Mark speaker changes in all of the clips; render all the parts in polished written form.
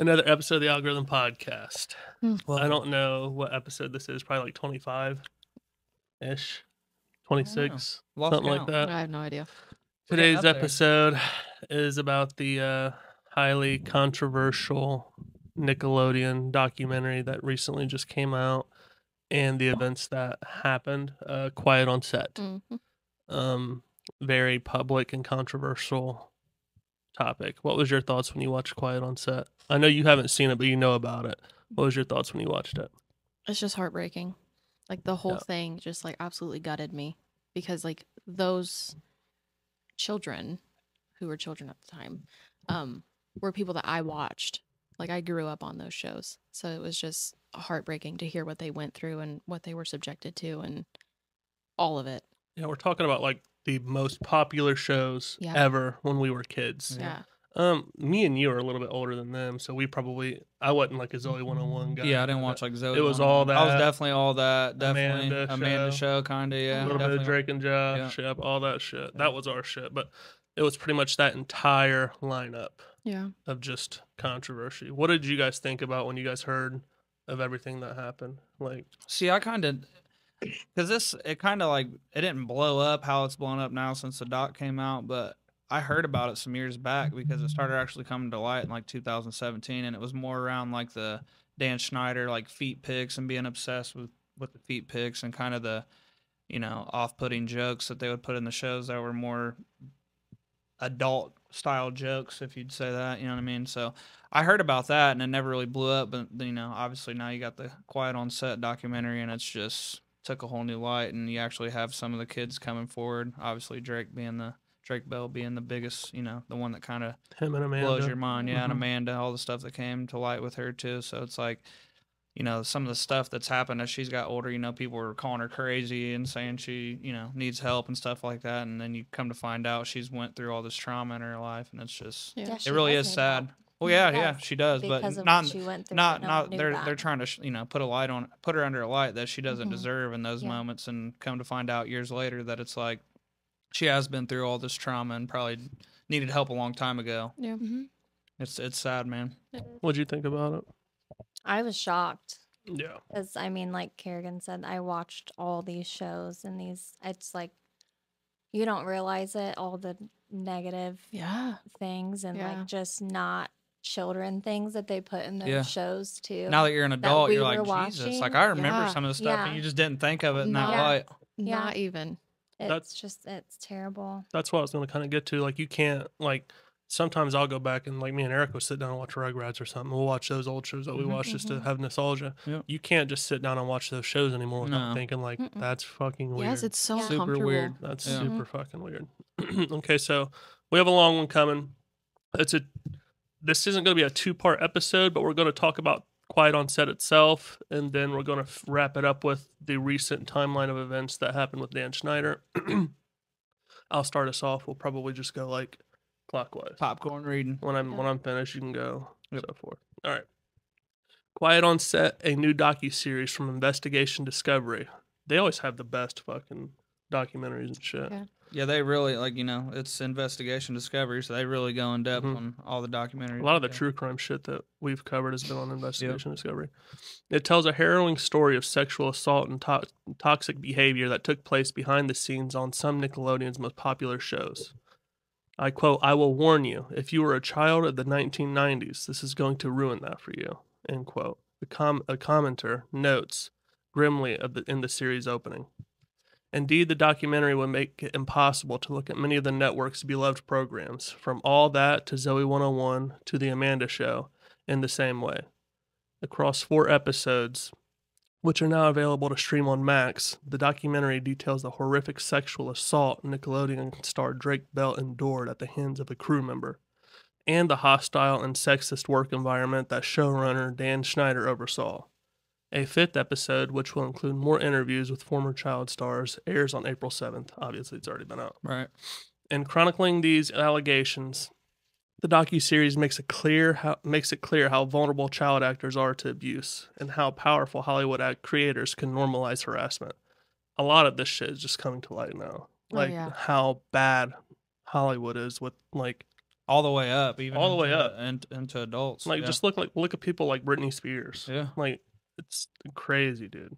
Speaker 1: Another episode of the Algorithm Podcast.
Speaker 2: Welcome.
Speaker 1: I don't know what episode this is. Probably like 25-ish, 26,
Speaker 2: Lost
Speaker 1: something like
Speaker 2: count.
Speaker 1: that.
Speaker 3: I have no idea.
Speaker 2: We're getting
Speaker 1: Today's
Speaker 2: up there.
Speaker 1: episode is about the highly controversial Nickelodeon documentary that recently just came out and the events that happened. Quiet on Set.
Speaker 3: Mhm.
Speaker 1: Very public and controversial topic. What was your thoughts when you watched Quiet on Set? I know you haven't seen it, but you know about it. What was your thoughts when you watched it?
Speaker 3: It's just heartbreaking. Like the whole
Speaker 1: Yeah.
Speaker 3: thing just like absolutely gutted me because like those children who were children at the time were people that I watched. Like I grew up on those shows. So it was just heartbreaking to hear what they went through and what they were subjected to and all of it.
Speaker 1: Yeah, we're talking about like the most popular shows
Speaker 3: Yeah.
Speaker 1: ever when we were kids.
Speaker 3: Yeah.
Speaker 1: Me and you are a little bit older than them, so I wasn't like a Zoe 101 guy.
Speaker 2: Yeah, I didn't watch like Zoe.
Speaker 1: It was all that.
Speaker 2: I was definitely all that. Definitely
Speaker 1: Amanda
Speaker 2: Amanda
Speaker 1: show.
Speaker 2: show kind of. Yeah,
Speaker 1: a little bit of
Speaker 2: definitely.
Speaker 1: Drake and Josh, yep, all that shit. That was our shit, but it was pretty much that entire lineup
Speaker 3: Yeah.
Speaker 1: of just controversy. What did you guys think about when you guys heard of everything that happened? Like,
Speaker 2: See, I kind of, because it kind of like, it didn't blow up how it's blown up now since the doc came out, but I heard about it some years back because it started actually coming to light in like 2017, and it was more around like the Dan Schneider like feet pics and being obsessed with the feet pics and kind of the, off-putting jokes that they would put in the shows that were more adult style jokes, if you'd say that, you know what I mean? So I heard about that and it never really blew up, but obviously now you got the Quiet on Set documentary and it's just took a whole new light, and you actually have some of the kids coming forward, obviously Drake Bell being the biggest, the one that kind of
Speaker 1: him and Amanda.
Speaker 2: blows your mind. Yeah, and
Speaker 1: Mhm.
Speaker 2: Amanda, all the stuff that came to light with her too. So it's like, some of the stuff that's happened as she's got older, people were calling her crazy and saying she, needs help and stuff like that. And then you come to find out she's went through all this trauma in her life, and it's just,
Speaker 3: Yeah.
Speaker 4: she
Speaker 2: it really
Speaker 4: does
Speaker 2: is
Speaker 4: need
Speaker 2: sad.
Speaker 4: help.
Speaker 2: Well, yeah,
Speaker 4: Yes,
Speaker 2: she does, but
Speaker 4: because of
Speaker 2: not,
Speaker 4: what she went through,
Speaker 2: not,
Speaker 4: but no one knew
Speaker 2: they're
Speaker 4: that.
Speaker 2: trying to, put her under a light that she doesn't
Speaker 4: Mhm.
Speaker 2: deserve in those
Speaker 4: Yeah.
Speaker 2: moments, and come to find out years later that it's like she has been through all this trauma and probably needed help a long time ago.
Speaker 3: Yeah.
Speaker 2: It's sad, man.
Speaker 1: What'd you think about it?
Speaker 4: I was shocked
Speaker 1: Yeah.
Speaker 4: because, like Kerrigan said, I watched all these shows and it's like you don't realize it, all the negative
Speaker 3: Yeah.
Speaker 4: things and
Speaker 3: Yeah.
Speaker 4: like just not children things that they put in those
Speaker 2: Yeah.
Speaker 4: shows too.
Speaker 2: Now that you're an adult,
Speaker 4: we
Speaker 2: you're
Speaker 4: were
Speaker 2: like, Jesus.
Speaker 4: watching.
Speaker 2: Like, I remember
Speaker 3: Yeah.
Speaker 2: some of the stuff, and
Speaker 4: Yeah.
Speaker 2: you just didn't think of it in that
Speaker 3: Yeah.
Speaker 2: light.
Speaker 4: Yeah.
Speaker 3: Not even.
Speaker 4: It's terrible.
Speaker 1: That's what I was going to kind of get to. Like, you can't, like, sometimes I'll go back and, like, me and Eric will sit down and watch Rugrats or something. We'll watch those old shows that we
Speaker 2: Mhm.
Speaker 1: watched just to have nostalgia.
Speaker 2: Yep.
Speaker 1: You can't just sit down and watch those shows anymore without
Speaker 2: No.
Speaker 1: thinking, like,
Speaker 4: Mm-mm.
Speaker 1: that's fucking weird.
Speaker 3: Yes, it's so
Speaker 4: Yeah.
Speaker 2: Super
Speaker 3: comfortable.
Speaker 2: weird.
Speaker 1: That's
Speaker 2: Yeah.
Speaker 1: super fucking weird. Okay, so we have a long one coming. This isn't going to be a 2-part episode, but we're going to talk about Quiet on Set itself, and then we're going to wrap it up with the recent timeline of events that happened with Dan Schneider. I'll start us off. We'll probably just go like clockwise.
Speaker 2: Popcorn reading.
Speaker 1: When I'm finished, you can go and so forth. All right. Quiet on Set, a new docuseries from Investigation Discovery. They always have the best fucking documentaries and shit.
Speaker 3: Yeah.
Speaker 2: Yeah, they really, it's Investigation Discovery, so they really go in depth
Speaker 1: Mhm.
Speaker 2: on all the documentaries.
Speaker 1: A lot of the
Speaker 2: Yeah.
Speaker 1: true crime shit that we've covered has been on Investigation Discovery. It tells a harrowing story of sexual assault and toxic behavior that took place behind the scenes on some Nickelodeon's most popular shows. I quote, "I will warn you, if you were a child of the 1990s, this is going to ruin that for you," end quote. A commenter notes grimly in the series opening. Indeed, the documentary would make it impossible to look at many of the network's beloved programs, from All That to Zoe 101 to The Amanda Show, in the same way. Across 4 episodes, which are now available to stream on Max, the documentary details the horrific sexual assault Nickelodeon star Drake Bell endured at the hands of a crew member, and the hostile and sexist work environment that showrunner Dan Schneider oversaw. A 5th episode, which will include more interviews with former child stars, airs on April 7th. Obviously, it's already been out.
Speaker 2: Right.
Speaker 1: In chronicling these allegations, the docuseries makes it clear how vulnerable child actors are to abuse and how powerful Hollywood creators can normalize harassment. A lot of this shit is just coming to light now.
Speaker 3: Oh,
Speaker 1: Like
Speaker 3: yeah.
Speaker 1: how bad Hollywood is with like
Speaker 2: all the way up, even
Speaker 1: All the way
Speaker 2: into-
Speaker 1: up.
Speaker 2: and into adults.
Speaker 1: Like,
Speaker 2: yeah.
Speaker 1: just look at people like Britney Spears.
Speaker 2: Yeah.
Speaker 1: Like, it's crazy, dude.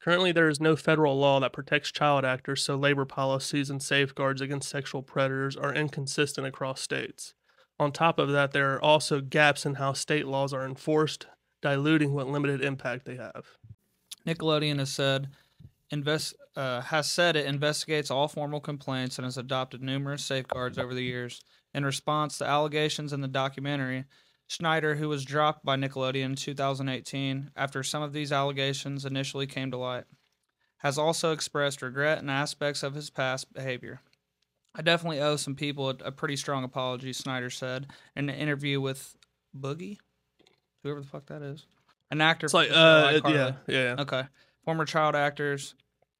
Speaker 1: Currently, there is no federal law that protects child actors, so labor policies and safeguards against sexual predators are inconsistent across states. On top of that, there are also gaps in how state laws are enforced, diluting what limited impact they have.
Speaker 2: Nickelodeon has said it investigates all formal complaints and has adopted numerous safeguards over the years. In response to allegations in the documentary, Schneider, who was dropped by Nickelodeon in 2018 after some of these allegations initially came to light, has also expressed regret in aspects of his past behavior. I definitely owe some people a pretty strong apology, Snyder said in an interview with Boogie, whoever the fuck that is. An actor
Speaker 1: It's
Speaker 2: for
Speaker 1: like,
Speaker 2: the show iCarly.
Speaker 1: yeah.
Speaker 2: Okay. Former child actors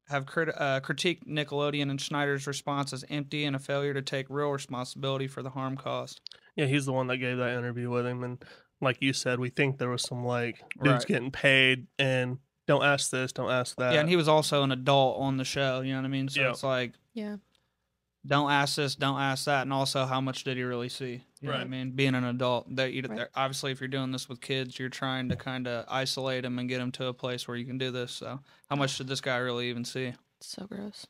Speaker 2: have critiqued Nickelodeon and Schneider's response as empty and a failure to take real responsibility for the harm caused.
Speaker 1: Yeah, he's the one that gave that interview with him, and like you said, we think there was some like dudes
Speaker 2: Right.
Speaker 1: getting paid and don't ask this, don't ask that.
Speaker 2: Yeah, and he was also an adult on the show, you know what I mean? So
Speaker 1: Yeah.
Speaker 2: it's like,
Speaker 3: Yeah.
Speaker 2: don't ask this, don't ask that, and also how much did he really see? You know what I
Speaker 1: Right.
Speaker 2: mean? Being an adult,
Speaker 3: Right.
Speaker 2: obviously, if you're doing this with kids, you're trying to kind of isolate them and get them to a place where you can do this. So, how much did this guy really even see?
Speaker 3: So gross.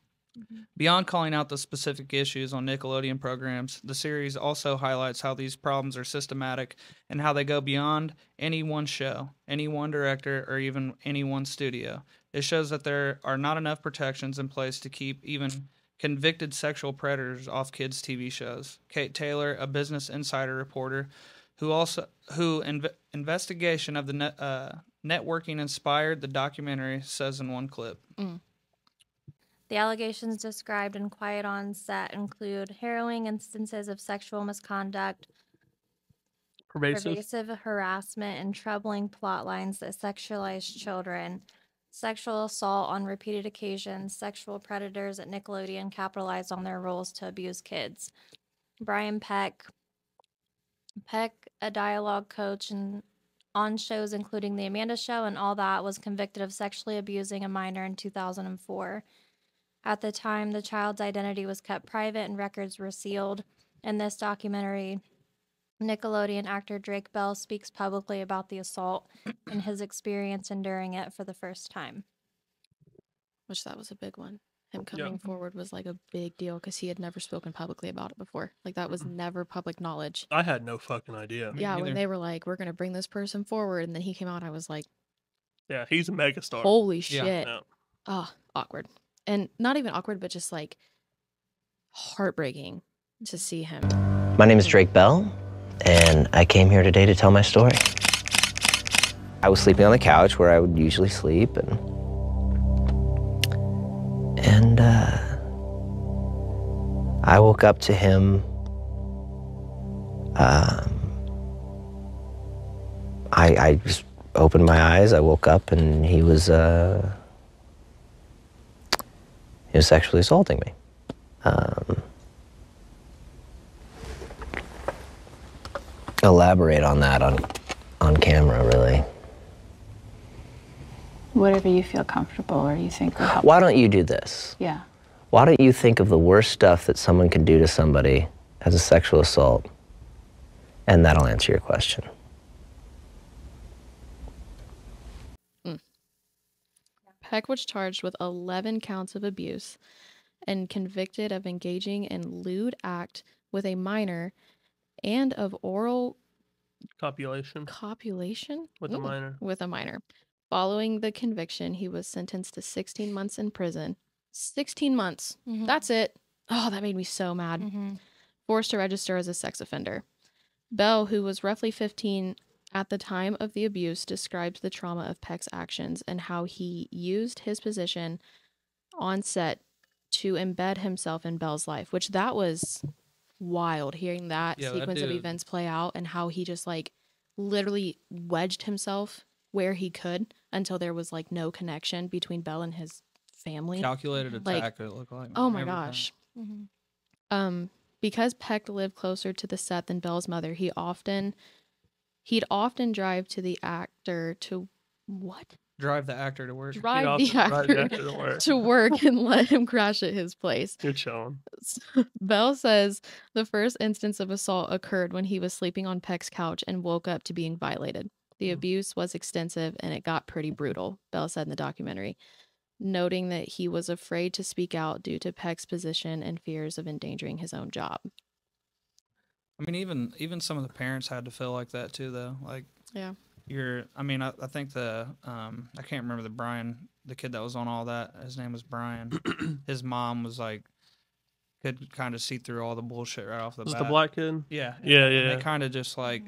Speaker 2: Beyond calling out the specific issues on Nickelodeon programs, the series also highlights how these problems are systematic and how they go beyond any one show, any one director, or even any one studio. It shows that there are not enough protections in place to keep even convicted sexual predators off kids' TV shows. Kate Taylor, a Business Insider reporter, investigation of the networking inspired the documentary, says in one clip.
Speaker 4: The allegations described in Quiet on Set include harrowing instances of sexual misconduct, pervasive harassment, and troubling plot lines that sexualize children, sexual assault on repeated occasions. Sexual predators at Nickelodeon capitalized on their roles to abuse kids. Brian Peck, a dialogue coach and on shows including The Amanda Show and All That, was convicted of sexually abusing a minor in 2004. At the time, the child's identity was kept private and records were sealed. In this documentary, Nickelodeon actor Drake Bell speaks publicly about the assault and his experience enduring it for the first time.
Speaker 3: Which that was a big one. Him coming forward was like a big deal because he had never spoken publicly about it before. Like that was never public knowledge.
Speaker 1: I had no fucking idea.
Speaker 2: Me
Speaker 3: Yeah,
Speaker 2: neither.
Speaker 3: when they were like, "We're gonna bring this person forward," and then he came out, I was like,
Speaker 1: Yeah, he's a megastar.
Speaker 3: "Holy
Speaker 2: Yeah.
Speaker 3: shit!"
Speaker 1: Yeah.
Speaker 3: Oh, awkward, and not even awkward, but just like heartbreaking to see him.
Speaker 5: My name is Drake Bell, and I came here today to tell my story. I was sleeping on the couch where I would usually sleep, and I woke up to him. I just opened my eyes. I woke up, and he was sexually assaulting me. Elaborate on that on camera, really.
Speaker 6: Whatever you feel comfortable or you think will help.
Speaker 5: Why don't you do this?
Speaker 6: Yeah.
Speaker 5: Why don't you think of the worst stuff that someone can do to somebody as a sexual assault, and that'll answer your question.
Speaker 3: Peck was charged with 11 counts of abuse and convicted of engaging in lewd act with a minor and of oral copulation
Speaker 1: With a minor.
Speaker 3: With a minor. Following the conviction, he was sentenced to 16 months in prison. 16 months.
Speaker 4: Mhm.
Speaker 3: That's it. Oh, that made me so mad.
Speaker 4: Mm-hmm.
Speaker 3: Forced to register as a sex offender. Bell, who was roughly 15 at the time of the abuse, described the trauma of Peck's actions and how he used his position on set to embed himself in Bell's life, which that was wild, hearing that
Speaker 2: Yeah, that
Speaker 3: sequence of
Speaker 2: dude-
Speaker 3: events play out and how he just like literally wedged himself where he could until there was like no connection between Bell and his family.
Speaker 2: Calculated
Speaker 3: Like,
Speaker 2: attack, it looked like.
Speaker 3: Oh my
Speaker 2: Everything.
Speaker 3: gosh.
Speaker 4: Mm-hmm.
Speaker 3: Because Peck lived closer to the set than Bell's mother, he'd often drive to the actor to what?
Speaker 2: Drive the actor to work.
Speaker 1: He'd
Speaker 3: drive
Speaker 1: also
Speaker 3: the
Speaker 1: drive the
Speaker 3: actor
Speaker 1: actor to work.
Speaker 3: to work and let him crash at his place.
Speaker 1: You're chilling.
Speaker 3: Bell says the first instance of assault occurred when he was sleeping on Peck's couch and woke up to being violated. The abuse was extensive and it got pretty brutal, Bell said in the documentary, noting that he was afraid to speak out due to Peck's position and fears of endangering his own job.
Speaker 2: I mean, even some of the parents had to feel like that too, though. Like,
Speaker 3: Yeah.
Speaker 2: I think I can't remember the kid that was on all that. His name was Brian. His mom was like, could kind of see through all the bullshit right off the
Speaker 1: Was
Speaker 2: bat.
Speaker 1: it the black kid?
Speaker 2: Yeah.
Speaker 1: Yeah,
Speaker 2: And
Speaker 1: yeah.
Speaker 2: they kind of just like,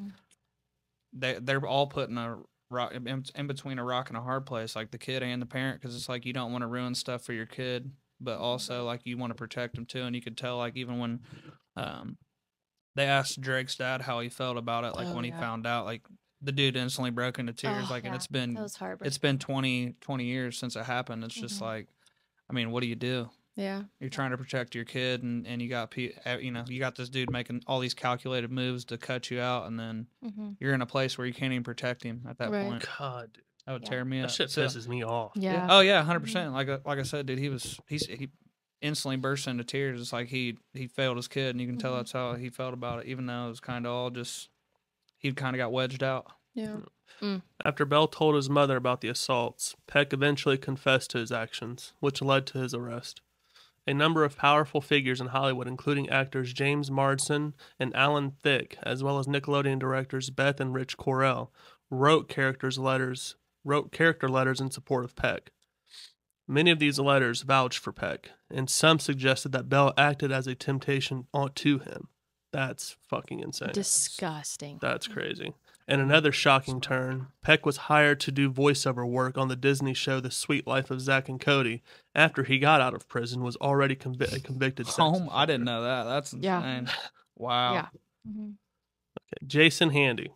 Speaker 2: they're all put in a rock, in between a rock and a hard place, like the kid and the parent, because it's like you don't want to ruin stuff for your kid, but also like you want to protect them too. And you could tell, like, even when they asked Drake's dad how he felt about it, like when he found out, like the dude instantly broke into tears.
Speaker 3: Oh,
Speaker 2: like, and
Speaker 4: Yeah,
Speaker 2: it's been
Speaker 4: that was heartbreaking.
Speaker 2: it's been 20 years since it happened. It's just like, I mean, what do you do?
Speaker 3: Yeah.
Speaker 2: You're trying to protect your kid, and you got you got this dude making all these calculated moves to cut you out, and then you're in a place where you can't even protect him at that
Speaker 3: Right.
Speaker 2: point.
Speaker 1: God, dude.
Speaker 2: That would
Speaker 4: Yeah.
Speaker 2: tear me
Speaker 1: That
Speaker 2: up.
Speaker 1: shit
Speaker 2: So-
Speaker 1: pisses me off.
Speaker 3: Yeah.
Speaker 2: Oh yeah, 100%. Like I said, dude, he instantly burst into tears. It's like he failed his kid, and you can tell that's how he felt about it. Even though it was kind of all just he kind of got wedged out.
Speaker 3: Yeah.
Speaker 1: After Bell told his mother about the assaults, Peck eventually confessed to his actions, which led to his arrest. A number of powerful figures in Hollywood, including actors James Marsden and Alan Thicke, as well as Nickelodeon directors Beth and Rich Correll, wrote character letters in support of Peck. Many of these letters vouched for Peck, and some suggested that Bell acted as a temptation to him. That's fucking insane.
Speaker 3: Disgusting.
Speaker 1: That's crazy. And another shocking turn, Peck was hired to do voiceover work on the Disney show The Sweet Life of Zack and Cody after he got out of prison, was already a convicted sex
Speaker 2: I
Speaker 1: offender.
Speaker 2: didn't know that. That's insane.
Speaker 3: Yeah.
Speaker 2: Wow.
Speaker 3: Yeah.
Speaker 1: Okay. Jason Handy.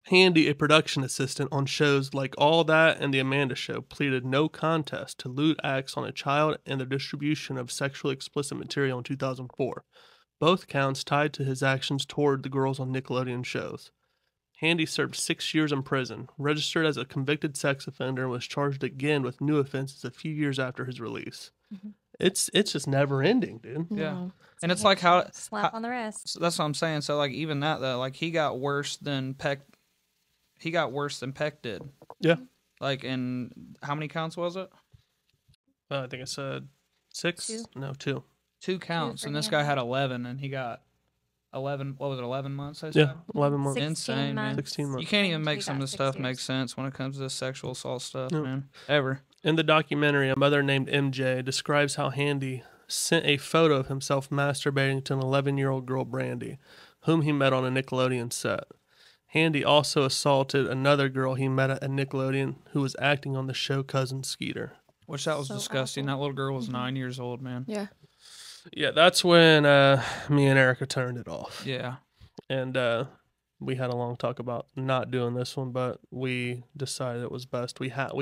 Speaker 1: Handy, a production assistant on shows like All That and The Amanda Show, pleaded no contest to lewd acts on a child and the distribution of sexually explicit material in 2004. Both counts tied to his actions toward the girls on Nickelodeon shows. Handy served 6 years in prison, registered as a convicted sex offender, and was charged again with new offenses a few years after his release. It's just never ending, dude.
Speaker 2: Yeah.
Speaker 3: No.
Speaker 2: And it's like how
Speaker 4: Slap on the wrist.
Speaker 2: so that's what I'm saying. So like even that though, like he got worse than Peck. He got worse than Peck did.
Speaker 1: Yeah.
Speaker 2: Like, in how many counts was it?
Speaker 1: I think I said 6.
Speaker 4: Two.
Speaker 1: No, 2.
Speaker 2: 2 counts,
Speaker 4: for
Speaker 2: and this
Speaker 4: him.
Speaker 2: guy had 11, and he got 11. What was it? 11 months. I said?
Speaker 1: Yeah, 11 months.
Speaker 4: 16
Speaker 2: Insane, man.
Speaker 4: months.
Speaker 1: 16 months.
Speaker 2: You can't even
Speaker 4: And
Speaker 2: make
Speaker 4: he
Speaker 2: some of
Speaker 4: got
Speaker 2: this
Speaker 4: 6
Speaker 2: stuff
Speaker 4: years.
Speaker 2: make sense when it comes to this sexual assault stuff,
Speaker 1: No.
Speaker 2: man. Ever.
Speaker 1: In the documentary, a mother named MJ describes how Handy sent a photo of himself masturbating to an 11-year-old girl, Brandy, whom he met on a Nickelodeon set. Handy also assaulted another girl he met at Nickelodeon who was acting on the show Cousin Skeeter.
Speaker 2: Which that was
Speaker 4: So
Speaker 2: disgusting.
Speaker 4: awful.
Speaker 2: That little girl was 9 years old, man.
Speaker 3: Yeah.
Speaker 1: Yeah, that's when me and Erica turned it off.
Speaker 2: Yeah.
Speaker 1: And we had a long talk about not doing this one, but we decided it was best. We had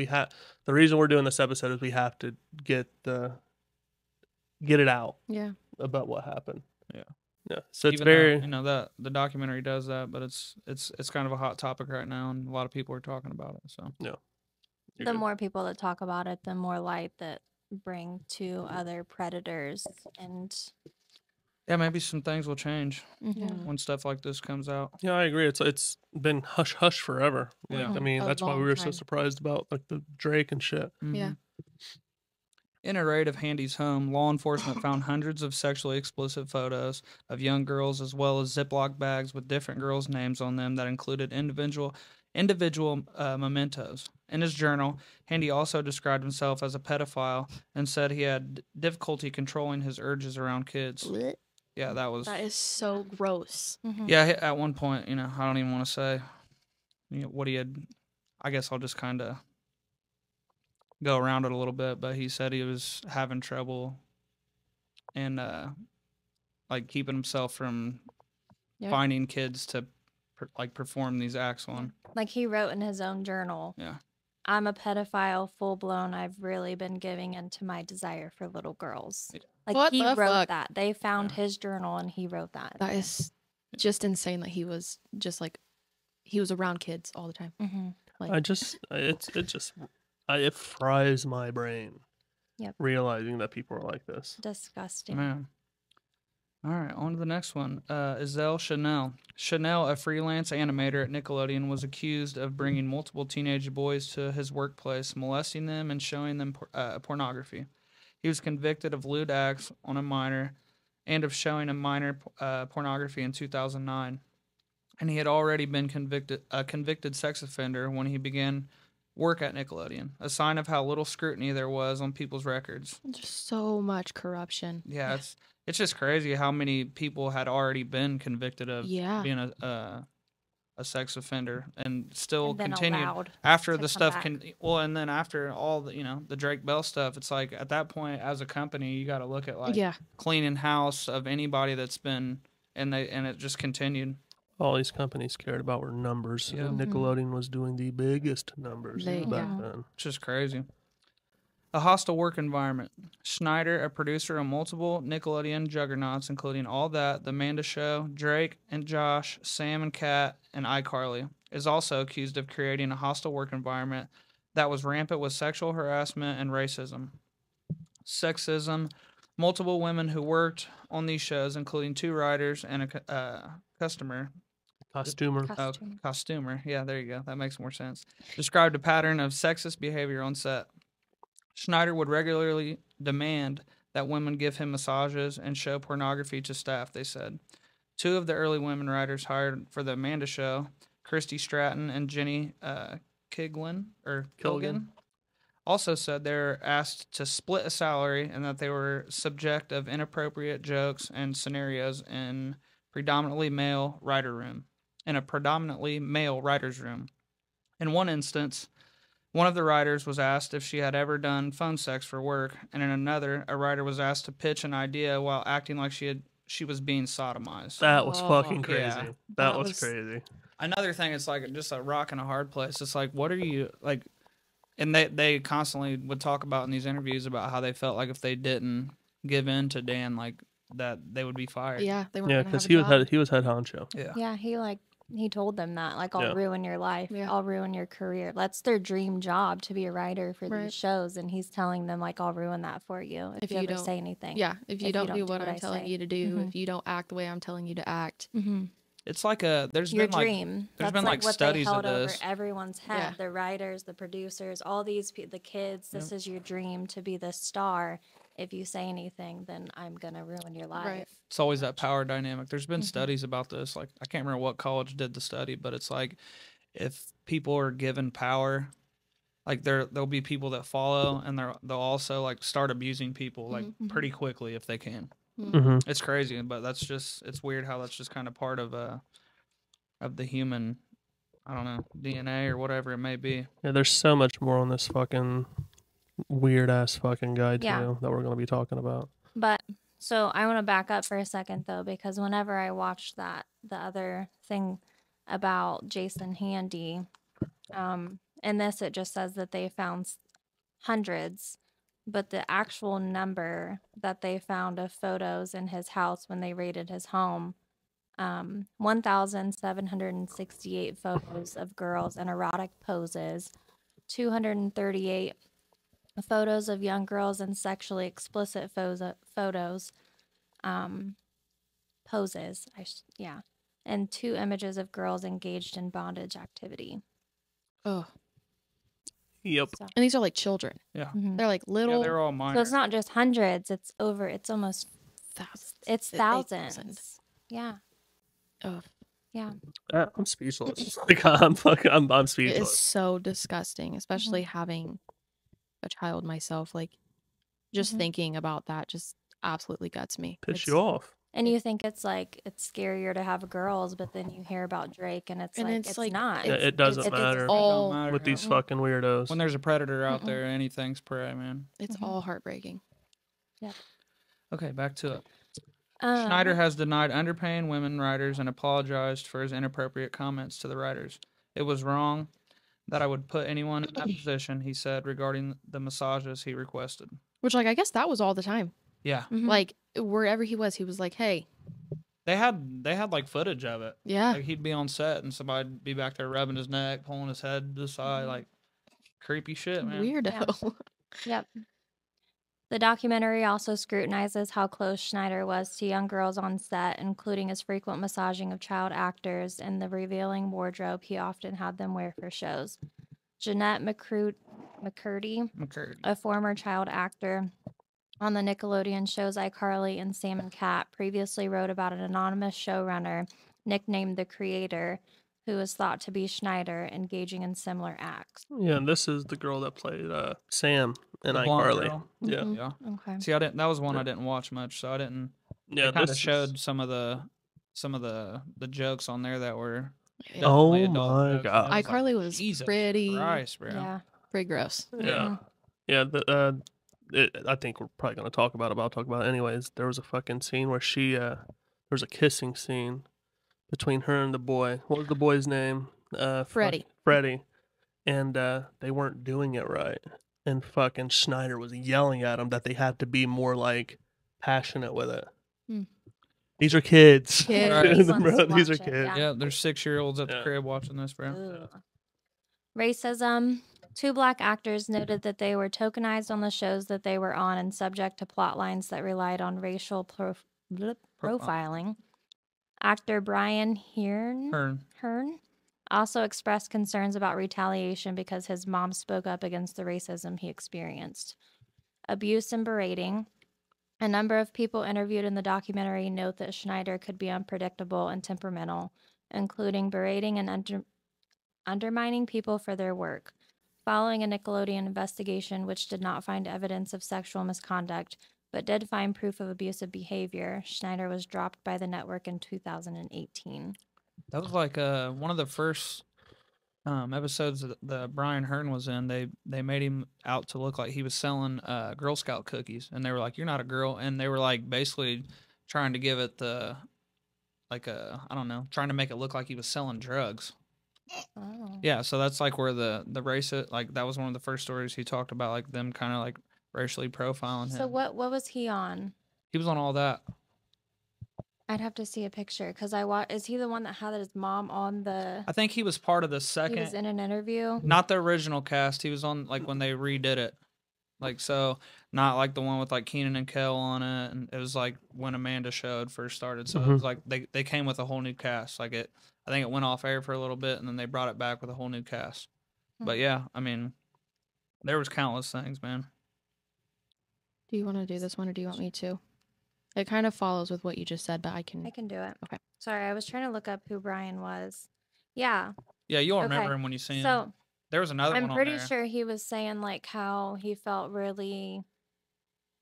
Speaker 1: the reason we're doing this episode is we have to get it out
Speaker 3: Yeah.
Speaker 1: about what happened.
Speaker 2: Yeah.
Speaker 1: Yeah. So it's
Speaker 2: Even
Speaker 1: very
Speaker 2: though, you know, that the documentary does that, but it's kind of a hot topic right now, and a lot of people are talking about it. So
Speaker 1: you're
Speaker 4: The
Speaker 1: good.
Speaker 4: more people that talk about it, the more light that bring to other predators. And
Speaker 2: yeah, maybe some things will change
Speaker 3: Mhm.
Speaker 2: when stuff like this comes out.
Speaker 1: Yeah, I agree. It's been hush hush forever.
Speaker 2: Yeah.
Speaker 1: Like, I mean,
Speaker 3: A
Speaker 1: that's why we
Speaker 3: long
Speaker 1: were so
Speaker 3: time.
Speaker 1: surprised about like the Drake and shit.
Speaker 3: Yeah.
Speaker 2: In a raid of Handy's home, law enforcement found hundreds of sexually explicit photos of young girls, as well as Ziploc bags with different girls' names on them that included individual mementos. In his journal, Handy also described himself as a pedophile and said he had difficulty controlling his urges around kids.
Speaker 3: Blech.
Speaker 2: Yeah, that was.
Speaker 3: That is so gross.
Speaker 2: Yeah, at one point, you know, I don't even want to say what he had. I guess I'll just kind of go around it a little bit, but he said he was having trouble and like keeping himself from
Speaker 3: Yeah.
Speaker 2: finding kids to perform these acts on.
Speaker 4: like he wrote in his own journal,
Speaker 2: Yeah.
Speaker 4: I'm a pedophile, full blown. I've really been giving into my desire for little girls. Like
Speaker 3: What
Speaker 4: he
Speaker 3: the
Speaker 4: wrote
Speaker 3: fuck?
Speaker 4: that. They found his journal and he wrote that.
Speaker 3: That is just insane that he was just like he was around kids all the time.
Speaker 4: Mm-hmm.
Speaker 3: Like
Speaker 1: I just It fries my brain.
Speaker 4: Yep.
Speaker 1: Realizing that people are like this.
Speaker 4: Disgusting.
Speaker 2: Man. All right, on to the next one. Iselle Chanel. Chanel, a freelance animator at Nickelodeon, was accused of bringing multiple teenage boys to his workplace, molesting them and showing them pornography. He was convicted of lewd acts on a minor and of showing a minor pornography in 2009. And he had already been a convicted sex offender when he began work at Nickelodeon, a sign of how little scrutiny there was on people's records.
Speaker 3: There's so much corruption.
Speaker 2: Yeah, it's just crazy how many people had already been convicted of being a sex offender and still
Speaker 4: And then
Speaker 2: continued
Speaker 4: allowed
Speaker 2: after
Speaker 4: to
Speaker 2: the
Speaker 4: come
Speaker 2: stuff
Speaker 4: back.
Speaker 2: and then after all the the Drake Bell stuff. It's like at that point, as a company, you got to look at like
Speaker 3: Yeah.
Speaker 2: cleaning house of anybody that's been and it just continued.
Speaker 1: All these companies cared about were numbers.
Speaker 2: Yeah.
Speaker 1: And Nickelodeon was doing the biggest numbers back
Speaker 3: Yeah.
Speaker 1: then.
Speaker 2: Just crazy. A hostile work environment. Schneider, a producer on multiple Nickelodeon juggernauts, including All That, The Amanda Show, Drake and Josh, Sam and Kat, and iCarly, is also accused of creating a hostile work environment that was rampant with sexual harassment and racism. Sexism. Multiple women who worked on these shows, including 2 writers and a customer,
Speaker 1: Costumer.
Speaker 2: costumer. Yeah, there you go. That makes more sense. Described a pattern of sexist behavior on set. Schneider would regularly demand that women give him massages and show pornography to staff, they said. 2 of the early women writers hired for The Amanda Show, Christy Stratton and Jenny Kilgan, also said they were asked to split a salary and that they were subject of inappropriate jokes and scenarios in a predominantly male writer's room. In one instance, one of the writers was asked if she had ever done phone sex for work, and in another, a writer was asked to pitch an idea while acting like she was being sodomized.
Speaker 1: That was fucking crazy.
Speaker 2: Yeah.
Speaker 1: That was crazy.
Speaker 2: Another thing, it's like just a rock and a hard place. It's like, what are you like? And they constantly would talk about in these interviews about how they felt like if they didn't give in to Dan, like that they would be fired.
Speaker 3: Yeah, they were.
Speaker 1: Yeah, because he was head honcho.
Speaker 2: Yeah.
Speaker 4: Yeah, he told them that, like, I'll
Speaker 1: Yeah.
Speaker 4: ruin your life.
Speaker 3: Yeah.
Speaker 4: I'll ruin your career. That's their dream job, to be a writer for
Speaker 3: Right.
Speaker 4: these shows. And he's telling them, like, I'll ruin that for you if you ever
Speaker 3: don't
Speaker 4: say anything.
Speaker 3: Yeah, if you don't do what I'm
Speaker 4: I
Speaker 3: telling
Speaker 4: say.
Speaker 3: you to do,
Speaker 4: Mhm.
Speaker 3: if you don't act the way I'm telling you to act.
Speaker 4: Mm-hmm.
Speaker 2: It's like there's
Speaker 4: Your
Speaker 2: been like
Speaker 4: dream.
Speaker 2: there's
Speaker 4: That's
Speaker 2: been like
Speaker 4: what
Speaker 2: studies
Speaker 4: they
Speaker 2: of
Speaker 4: held over
Speaker 2: this.
Speaker 4: everyone's head.
Speaker 3: Yeah.
Speaker 4: The writers, the producers, all these the kids. This is your dream to be the star. If you say anything, then I'm gonna ruin your life.
Speaker 3: Right.
Speaker 2: It's always that power dynamic. There's been
Speaker 4: Mhm.
Speaker 2: studies about this. Like I can't remember what college did the study, but it's like if people are given power, like there'll be people that follow, and they'll also like start abusing people like
Speaker 3: Mhm.
Speaker 2: pretty quickly if they can.
Speaker 1: Mm-hmm.
Speaker 2: It's crazy, but it's weird how that's just kind of part of the human, I don't know, DNA or whatever it may be.
Speaker 1: Yeah, there's so much more on this fucking weird ass fucking guy too
Speaker 4: Yeah.
Speaker 1: that we're gonna be talking about.
Speaker 4: But so I want to back up for a second though, because whenever I watched the other thing about Jason Handy, in this it just says that they found hundreds, but the actual number that they found of photos in his house when they raided his home, 1,768 photos of girls in erotic poses, 238 photos of young girls in sexually explicit photos, poses, and 2 images of girls engaged in bondage activity.
Speaker 3: Oh,
Speaker 1: Yep.
Speaker 4: So,
Speaker 3: and these are like children.
Speaker 2: Yeah,
Speaker 4: mhm.
Speaker 3: They're like
Speaker 2: yeah,
Speaker 3: little.
Speaker 2: they're all
Speaker 4: So
Speaker 2: minor.
Speaker 4: it's not just hundreds, it's almost,
Speaker 3: thousands.
Speaker 4: it's thousands. Yeah.
Speaker 3: Oh,
Speaker 4: Yeah.
Speaker 1: I'm speechless. Like I'm
Speaker 3: it
Speaker 1: speechless.
Speaker 3: is so disgusting, especially having a child myself. Like, just
Speaker 4: Mhm.
Speaker 3: thinking about that just absolutely guts me.
Speaker 1: Piss
Speaker 3: It's-
Speaker 1: you off.
Speaker 4: And you think it's like it's scarier to have girls, but then you hear about Drake and it's like not.
Speaker 1: Yeah, it doesn't
Speaker 3: it's
Speaker 1: matter.
Speaker 2: It don't
Speaker 3: all
Speaker 2: matter,
Speaker 1: With
Speaker 2: yeah.
Speaker 1: these fucking weirdos.
Speaker 2: When there's a predator out
Speaker 3: Mm-mm.
Speaker 2: there, anything's prey, man.
Speaker 3: It's
Speaker 4: Mhm.
Speaker 3: all heartbreaking.
Speaker 2: Okay, back to it.
Speaker 4: Um,
Speaker 2: Schneider has denied underpaying women writers and apologized for his inappropriate comments to the writers. It was wrong that I would put anyone in that position, he said, regarding the massages he requested.
Speaker 3: Which, like, I guess that was all the time.
Speaker 2: Yeah,
Speaker 4: mhm.
Speaker 3: Like, wherever he was like, "Hey,
Speaker 2: they had like footage of it.
Speaker 3: yeah,
Speaker 2: Like he'd be on set and somebody'd be back there rubbing his neck, pulling his head to the side, like creepy shit, man.
Speaker 3: Weirdo.
Speaker 4: Yep. The documentary also scrutinizes how close Schneider was to young girls on set, including his frequent massaging of child actors and the revealing wardrobe he often had them wear for shows. Jeanette McCurdy, a former child actor on the Nickelodeon shows iCarly and Sam and Cat, previously wrote about an anonymous showrunner nicknamed the Creator, who was thought to be Schneider, engaging in similar acts.
Speaker 1: Yeah, and this is the girl that played Sam and
Speaker 2: The blonde
Speaker 1: iCarly.
Speaker 2: girl.
Speaker 1: Yeah,
Speaker 3: Mhm.
Speaker 2: Yeah.
Speaker 3: Okay.
Speaker 2: See, that was one
Speaker 1: Yeah.
Speaker 2: I didn't watch much, so I didn't.
Speaker 1: yeah.
Speaker 2: It kind of
Speaker 1: this
Speaker 2: showed
Speaker 1: is-
Speaker 2: some of the jokes on there that were.
Speaker 3: Yeah.
Speaker 2: definitely
Speaker 1: Oh
Speaker 2: adult
Speaker 1: my
Speaker 2: jokes, and
Speaker 1: God.
Speaker 2: it like,
Speaker 3: iCarly was
Speaker 2: Jesus
Speaker 3: pretty,
Speaker 2: Christ, bro.
Speaker 4: Yeah.
Speaker 3: pretty gross.
Speaker 1: Yeah, yeah. I think we're probably gonna talk about it, but I'll talk about it anyways. There was a fucking scene where there was a kissing scene between her and the boy. What was the boy's name?
Speaker 3: Freddie.
Speaker 1: Freddie. And they weren't doing it right. And fucking Schneider was yelling at them that they had to be more like passionate with it.
Speaker 3: Hmm.
Speaker 1: These are kids.
Speaker 3: Kids.
Speaker 2: Right.
Speaker 1: Bro, these are
Speaker 4: Watch it,
Speaker 1: kids.
Speaker 4: yeah.
Speaker 2: Yeah, there's 6-year-olds at the
Speaker 1: Yeah.
Speaker 2: crib watching this, bro.
Speaker 4: Ugh. Racism. 2 black actors noted that they were tokenized on the shows that they were on and subject to plot lines that relied on racial profiling. Actor Brian Hearn also expressed concerns about retaliation because his mom spoke up against the racism he experienced. Abuse and berating. A number of people interviewed in the documentary note that Schneider could be unpredictable and temperamental, including berating and undermining people for their work. Following a Nickelodeon investigation which did not find evidence of sexual misconduct, but did find proof of abusive behavior, Schneider was dropped by the network in 2018.
Speaker 2: That was like one of the first episodes that the Brian Hearn was in. They made him out to look like he was selling Girl Scout cookies, and they were like, "You're not a girl," and they were like basically trying to give it the I don't know, trying to make it look like he was selling drugs.
Speaker 4: Oh.
Speaker 2: Yeah, so that's like where the race like that was one of the first stories he talked about, like them kind of like racially profiling him.
Speaker 4: So what was he on?
Speaker 2: He was on all that.
Speaker 4: I'd have to see a picture because is he the one that had his mom on the?
Speaker 2: I think he was part of the
Speaker 4: He
Speaker 2: second,
Speaker 4: was in an interview.
Speaker 2: not the original cast. He was on like when they redid it, like so not like the one with like Keenan and Kel on it, and it was like when Amanda Show had first started. So it was like they came with a whole new cast. Like I think it went off air for a little bit, and then they brought it back with a whole new cast. But yeah, I mean, there was countless things, man.
Speaker 3: Do you want to do this one or do you want me to? It kind of follows with what you just said, but I can.
Speaker 4: I can do it.
Speaker 3: Okay.
Speaker 4: Sorry, I was trying to look up who Brian was. Yeah.
Speaker 2: Yeah, you'll
Speaker 4: Okay.
Speaker 2: remember him when you see him.
Speaker 4: So
Speaker 2: There was another one
Speaker 4: I'm
Speaker 2: on
Speaker 4: pretty
Speaker 2: there.
Speaker 4: sure he was saying like how he felt really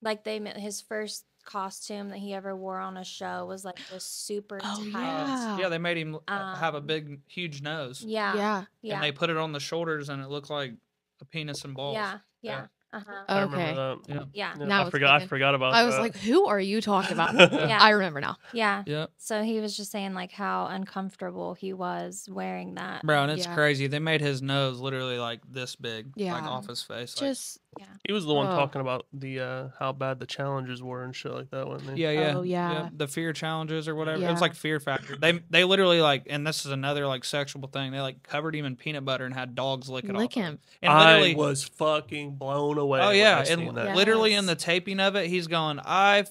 Speaker 4: like his first costume that he ever wore on a show was like just super
Speaker 3: Oh,
Speaker 4: tight.
Speaker 3: yeah.
Speaker 2: Yeah, they made him have a
Speaker 4: Um,
Speaker 2: big, huge nose.
Speaker 4: Yeah.
Speaker 3: Yeah.
Speaker 4: Yeah.
Speaker 2: And they put it on the shoulders, and it looked like a penis and balls.
Speaker 4: Yeah.
Speaker 2: Yeah.
Speaker 4: Yeah. Uh-huh.
Speaker 1: I
Speaker 3: Okay.
Speaker 1: remember that.
Speaker 2: Yeah.
Speaker 4: Yeah.
Speaker 1: Yeah,
Speaker 3: Now
Speaker 1: I
Speaker 3: it's
Speaker 1: forgot. I
Speaker 3: clicking.
Speaker 1: forgot about.
Speaker 3: I was
Speaker 1: that.
Speaker 3: like, who are you talking about?
Speaker 4: Yeah.
Speaker 3: I remember now.
Speaker 4: Yeah.
Speaker 2: Yep.
Speaker 4: So he was just saying like how uncomfortable he was wearing that.
Speaker 2: Bro, and it's
Speaker 3: Yeah.
Speaker 2: crazy. They made his nose literally like this big, like
Speaker 3: Yeah.
Speaker 2: off his face. Like,
Speaker 3: Just
Speaker 1: He was the one
Speaker 3: Ugh.
Speaker 1: talking about the how bad the challenges were and shit like that, wasn't he?
Speaker 2: yeah, yeah,
Speaker 3: Oh, yeah.
Speaker 2: Yep, the fear challenges or whatever. It
Speaker 3: Yeah.
Speaker 2: was like Fear Factor. They literally like, and this is another like sexual thing. They like covered him in peanut butter and had dogs lick it off.
Speaker 3: lick
Speaker 2: of
Speaker 3: him.
Speaker 2: And
Speaker 1: I
Speaker 2: literally,
Speaker 1: was fucking blown away.
Speaker 2: oh
Speaker 1: when
Speaker 2: yeah,
Speaker 1: I seen
Speaker 2: and
Speaker 1: that.
Speaker 2: literally in
Speaker 3: Yes.
Speaker 2: the taping of it, he's going, I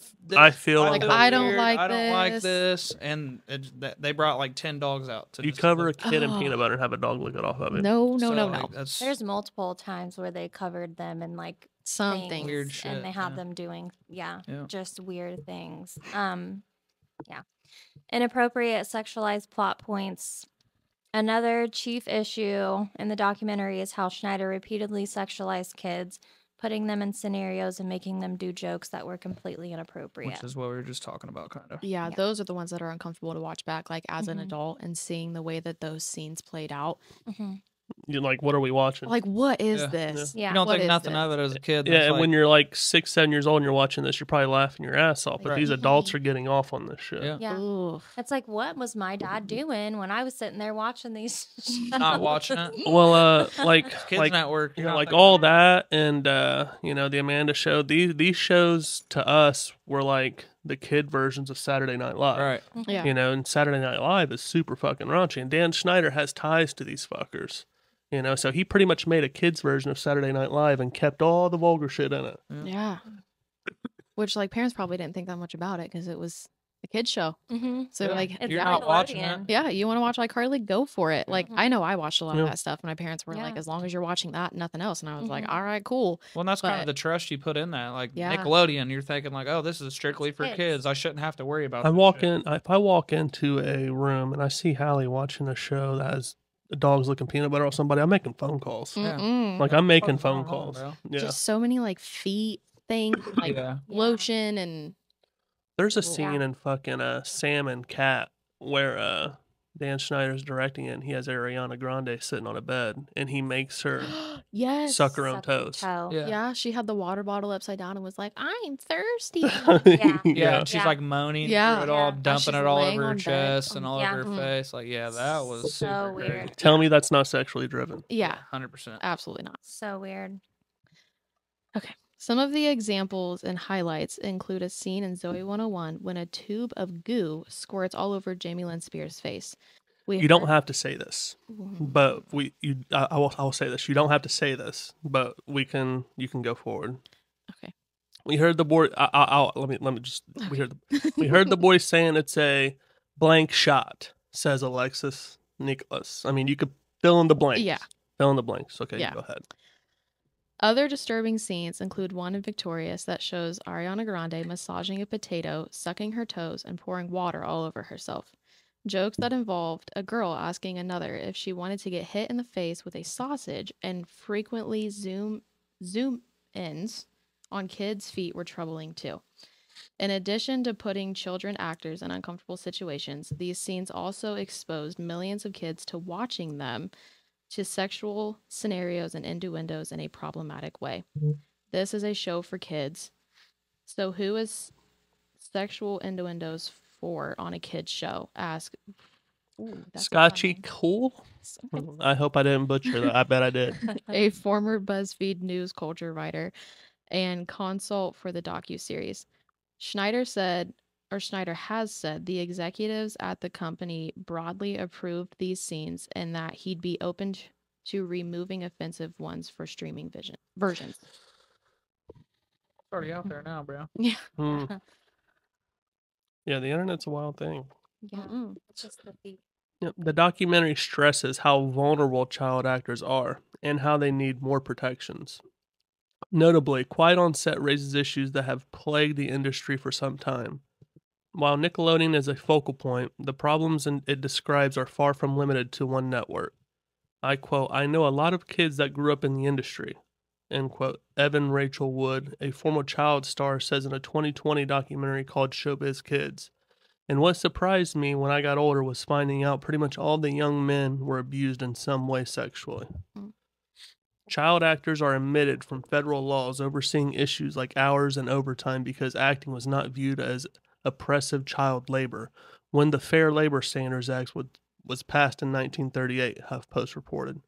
Speaker 1: feel
Speaker 3: Like, I don't
Speaker 2: weird,
Speaker 3: like
Speaker 2: I don't like
Speaker 3: this."
Speaker 2: this, and they brought like 10 dogs out. To
Speaker 1: You
Speaker 2: just
Speaker 1: cover a
Speaker 2: look.
Speaker 1: kid in
Speaker 3: Oh.
Speaker 1: peanut butter and have a dog lick it off of it.
Speaker 3: No, no,
Speaker 2: So,
Speaker 3: no,
Speaker 2: like,
Speaker 3: no.
Speaker 2: that's
Speaker 4: There's multiple times where they covered them in like
Speaker 3: Something.
Speaker 4: things,
Speaker 2: Weird shit,
Speaker 4: and they had
Speaker 2: yeah.
Speaker 4: them doing
Speaker 2: Yeah.
Speaker 4: just weird things. Yeah. Inappropriate sexualized plot points. Another chief issue in the documentary is how Schneider repeatedly sexualized kids, putting them in scenarios and making them do jokes that were completely inappropriate.
Speaker 2: which is what we were just talking about, kind of.
Speaker 3: Yeah,
Speaker 4: Yeah.
Speaker 3: those are the ones that are uncomfortable to watch back, like as an
Speaker 4: Mhm.
Speaker 3: adult and seeing the way that those scenes played out.
Speaker 4: Mhm.
Speaker 1: You're like, what are we watching?
Speaker 3: Like, what is
Speaker 2: Yeah.
Speaker 3: this?
Speaker 4: Yeah.
Speaker 2: You don't
Speaker 3: What
Speaker 2: think
Speaker 3: is
Speaker 2: nothing
Speaker 3: this?
Speaker 2: of it as a kid.
Speaker 1: yeah,
Speaker 2: that's
Speaker 1: and when
Speaker 2: like-
Speaker 1: you're like 6, 7 years old and you're watching this, you're probably laughing your ass off. But
Speaker 2: Right.
Speaker 1: these
Speaker 4: Mhm.
Speaker 1: adults are getting off on this shit.
Speaker 2: Yeah.
Speaker 4: Yeah.
Speaker 3: Ooh.
Speaker 4: It's like, what was my dad doing when I was sitting there watching these?
Speaker 2: Not watching it.
Speaker 1: Well, like
Speaker 2: Kids
Speaker 1: like
Speaker 2: Network.
Speaker 1: you
Speaker 2: you're
Speaker 1: know,
Speaker 2: not
Speaker 1: like
Speaker 2: thinking
Speaker 1: all
Speaker 2: about
Speaker 1: that, and the Amanda Show. These shows to us were like the kid versions of Saturday Night
Speaker 2: it.
Speaker 1: Live.
Speaker 2: Right.
Speaker 3: Yeah.
Speaker 1: You know, and Saturday Night Live is super fucking raunchy, and Dan Schneider has ties to these fuckers. You know, so he pretty much made a kid's version of Saturday Night Live and kept all the vulgar shit in it.
Speaker 3: Yeah. Which, like, parents probably didn't think that much about it because it was a kid's show.
Speaker 4: Mm-hmm.
Speaker 3: So,
Speaker 2: Yeah.
Speaker 3: like,
Speaker 4: It's
Speaker 2: You're not watching
Speaker 4: Nickelodeon.
Speaker 2: it.
Speaker 3: yeah, you want to watch iCarly? Go for it. Like, I know I watched a lot of
Speaker 1: Yeah.
Speaker 3: that stuff. My parents were like,
Speaker 4: Yeah.
Speaker 3: as long as you're watching that, nothing else. And I was like,
Speaker 4: Mhm.
Speaker 3: all right, cool.
Speaker 2: Well, and that's kind of
Speaker 3: But-
Speaker 2: the trust you put in that. Like
Speaker 3: Yeah.
Speaker 2: Nickelodeon, you're thinking like, oh, this is strictly for
Speaker 4: Kids.
Speaker 2: kids. I shouldn't have to worry about.
Speaker 1: I
Speaker 2: this
Speaker 1: walk
Speaker 2: shit.
Speaker 1: in, if I walk into a room and I see Hallie watching a show that has dogs licking peanut butter or somebody, I'm making phone calls.
Speaker 2: Yeah.
Speaker 3: Mm-mm.
Speaker 1: Like, I'm making
Speaker 2: What's
Speaker 1: phone
Speaker 2: going on,
Speaker 1: calls.
Speaker 2: bro?
Speaker 1: Yeah.
Speaker 3: Just so many, like, feet things, like
Speaker 2: Yeah.
Speaker 3: lotion and
Speaker 1: There's a
Speaker 3: Cool.
Speaker 1: scene in fucking Sam and Cat where Dan Schneider's directing it, and he has Ariana Grande sitting on a bed, and he makes her
Speaker 3: yes.
Speaker 1: suck her own
Speaker 4: Suck your
Speaker 1: toes.
Speaker 4: toe.
Speaker 2: Yeah.
Speaker 3: Yeah, she had the water bottle upside down and was like, I'm thirsty.
Speaker 4: Yeah.
Speaker 2: Yeah, and she's
Speaker 4: Yeah.
Speaker 2: like moaning
Speaker 3: Yeah.
Speaker 2: through it all,
Speaker 4: Yeah.
Speaker 2: dumping
Speaker 3: she's
Speaker 2: it all
Speaker 3: laying
Speaker 2: over her
Speaker 3: on bed.
Speaker 2: chest and all
Speaker 4: Yeah.
Speaker 2: over her
Speaker 3: Mhm.
Speaker 2: face. Like, yeah, that was
Speaker 4: So
Speaker 2: super
Speaker 4: weird.
Speaker 2: weird.
Speaker 1: Tell me that's not sexually driven.
Speaker 3: Yeah,
Speaker 2: 100%.
Speaker 3: absolutely not.
Speaker 4: So weird.
Speaker 3: Some of the examples and highlights include a scene in Zoe 101 when a tube of goo squirts all over Jamie Lynn Spears' face.
Speaker 1: You don't have to say this, but I will say this. You don't have to say this, but you can go forward.
Speaker 3: Okay.
Speaker 1: We heard the boy. Let me just. We heard the boy saying it's a blank shot. Says Alexis Nicholas. I mean, you could fill in the blanks.
Speaker 3: Yeah.
Speaker 1: Fill in the blanks. Okay,
Speaker 3: Yeah.
Speaker 1: go ahead.
Speaker 3: Other disturbing scenes include one in Victorious that shows Ariana Grande massaging a potato, sucking her toes, and pouring water all over herself. Jokes that involved a girl asking another if she wanted to get hit in the face with a sausage, and frequently zoom ins on kids' feet were troubling too. In addition to putting children actors in uncomfortable situations, these scenes also exposed millions of kids to watching them to sexual scenarios and innuendos in a problematic way. This is a show for kids. So who is sexual innuendos for on a kids show? Ask. Ooh, that's a fun
Speaker 1: Scotchy
Speaker 3: name.
Speaker 1: Cool. I hope I didn't butcher that. I bet I did.
Speaker 3: A former BuzzFeed news culture writer and consult for the docuseries. Schneider has said the executives at the company broadly approved these scenes and that he'd be open to removing offensive ones for streaming versions.
Speaker 2: It's already out there now, bro.
Speaker 3: Yeah.
Speaker 1: Hmm. Yeah, the internet's a wild thing.
Speaker 4: Yeah.
Speaker 3: Mm-mm.
Speaker 4: It's just the feet.
Speaker 1: Yep. The documentary stresses how vulnerable child actors are and how they need more protections. Notably, Quiet on Set raises issues that have plagued the industry for some time. While Nickelodeon is a focal point, the problems it describes are far from limited to one network. I quote, I know a lot of kids that grew up in the industry, end quote. Evan Rachel Wood, a former child star, says in a 2020 documentary called Showbiz Kids. And what surprised me when I got older was finding out pretty much all the young men were abused in some way sexually. Child actors are omitted from federal laws overseeing issues like hours and overtime because acting was not viewed as oppressive child labor when the Fair Labor Standards Act was passed in 1938, HuffPost reported.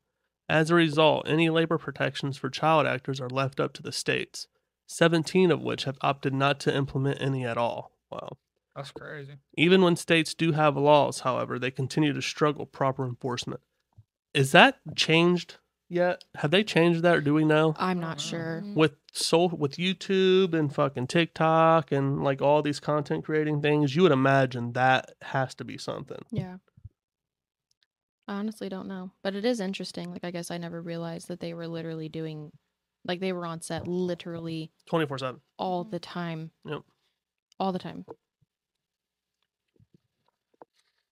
Speaker 1: As a result, any labor protections for child actors are left up to the states, 17 of which have opted not to implement any at all. Wow.
Speaker 2: That's crazy.
Speaker 1: Even when states do have laws, however, they continue to struggle proper enforcement. Is that changed yet? Have they changed that, or do we know?
Speaker 3: I'm not sure.
Speaker 1: With YouTube and fucking TikTok and like all these content creating things, you would imagine that has to be something.
Speaker 3: Yeah. I honestly don't know. But it is interesting. Like, I guess I never realized that they were literally doing, like, they were on set literally
Speaker 1: 24/7.
Speaker 3: all the time.
Speaker 1: Yep.
Speaker 3: All the time.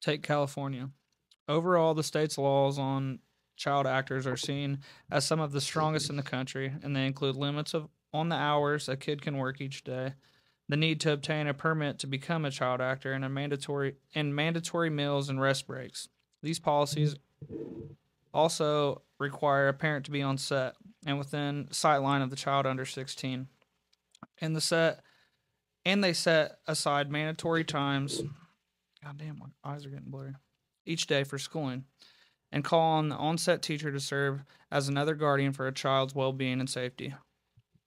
Speaker 2: Take California. Overall, the state's laws on child actors are seen as some of the strongest in the country, and they include limits on the hours a kid can work each day, the need to obtain a permit to become a child actor, and mandatory meals and rest breaks. These policies also require a parent to be on set and within sightline of the child under 16. And they set aside mandatory times. God damn, my eyes are getting blurry. Each day for schooling, and call on the on-set teacher to serve as another guardian for a child's well-being and safety.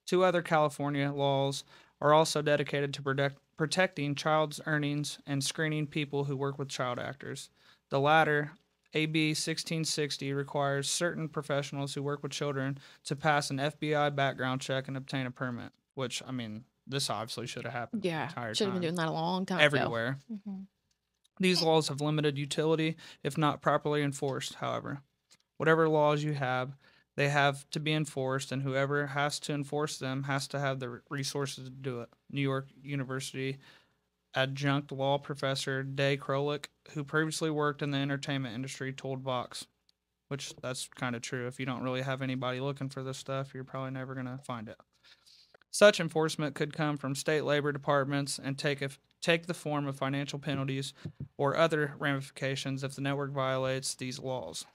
Speaker 2: 2 other California laws are also dedicated to protecting child's earnings and screening people who work with child actors. The latter AB 1660 requires certain professionals who work with children to pass an FBI background check and obtain a permit, which, I mean, this obviously should have happened the
Speaker 3: Yeah.
Speaker 2: entire
Speaker 3: Should have been
Speaker 2: time.
Speaker 3: doing that a long time ago.
Speaker 2: Everywhere.
Speaker 4: Mhm.
Speaker 2: These laws have limited utility if not properly enforced, however. Whatever laws you have, they have to be enforced, and whoever has to enforce them has to have the resources to do it. New York University adjunct law professor Day Krolik, who previously worked in the entertainment industry, told Vox, which that's kind of true. If you don't really have anybody looking for this stuff, you're probably never going to find it. Such enforcement could come from state labor departments and take the form of financial penalties or other ramifications if the network violates these laws.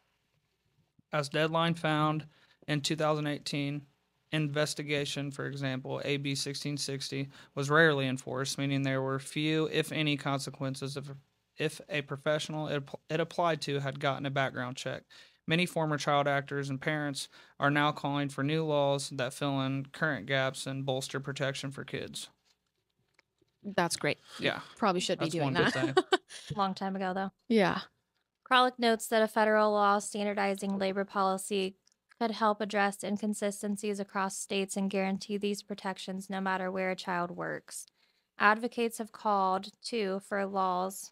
Speaker 2: As Deadline found in 2018, investigation, for example, AB 1660, was rarely enforced, meaning there were few, if any, consequences if a professional it applied to had gotten a background check. Many former child actors and parents are now calling for new laws that fill in current gaps and bolster protection for kids.
Speaker 3: That's great. You
Speaker 2: Yeah,
Speaker 3: probably should be
Speaker 2: that's
Speaker 3: doing
Speaker 2: one good
Speaker 3: that.
Speaker 2: thing.
Speaker 4: Long time ago, though.
Speaker 3: Yeah.
Speaker 4: Kralik notes that a federal law standardizing labor policy could help address inconsistencies across states and guarantee these protections no matter where a child works. Advocates have called too for laws.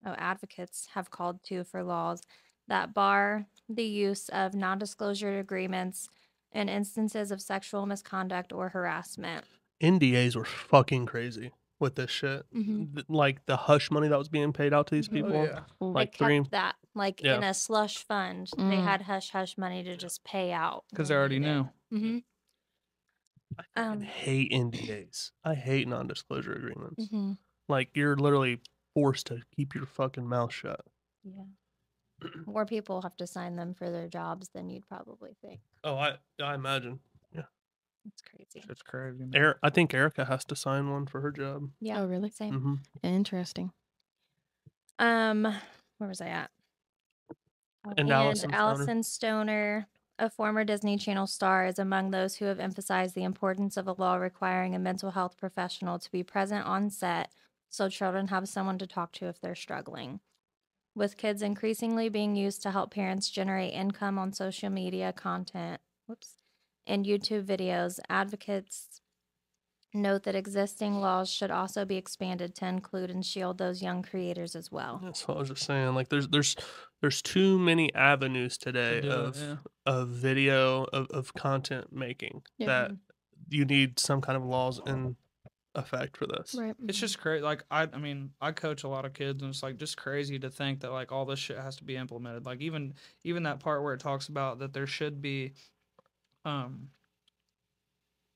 Speaker 4: Advocates have called too for laws that bar the use of non-disclosure agreements in instances of sexual misconduct or harassment.
Speaker 1: NDAs were fucking crazy with this shit.
Speaker 3: Mhm.
Speaker 1: Like the hush money that was being paid out to these people.
Speaker 4: Like
Speaker 1: Like
Speaker 4: they kept that like
Speaker 1: Yeah.
Speaker 4: in a slush fund. They
Speaker 3: Mm.
Speaker 4: had hush hush money to just pay out
Speaker 2: Because they already knew.
Speaker 4: Mm-hmm.
Speaker 1: I fucking hate NDAs. I hate non-disclosure agreements.
Speaker 3: Mm-hmm.
Speaker 1: Like you're literally forced to keep your fucking mouth shut.
Speaker 4: Yeah. More people have to sign them for their jobs than you'd probably think.
Speaker 1: Oh, I imagine. Yeah.
Speaker 4: It's crazy.
Speaker 2: It's crazy. Man.
Speaker 1: I think Erica has to sign one for her job.
Speaker 4: Yeah.
Speaker 3: Oh, really?
Speaker 4: Same.
Speaker 1: Mm-hmm.
Speaker 3: Interesting.
Speaker 4: Where was I at?
Speaker 1: And Allison Stoner.
Speaker 4: Allison Stoner, a former Disney Channel star, is among those who have emphasized the importance of a law requiring a mental health professional to be present on set so children have someone to talk to if they're struggling. With kids increasingly being used to help parents generate income on social media content, and YouTube videos, advocates note that existing laws should also be expanded to include and shield those young creators as well.
Speaker 1: That's what I was just saying. Like there's too many avenues today
Speaker 2: do it,
Speaker 1: of
Speaker 2: yeah.
Speaker 1: of video of content making
Speaker 3: Yeah.
Speaker 1: that you need some kind of laws in effect for this.
Speaker 3: Right.
Speaker 2: It's just crazy. Like I mean, I coach a lot of kids, and it's like just crazy to think that like all this shit has to be implemented. Like even that part where it talks about that there should be,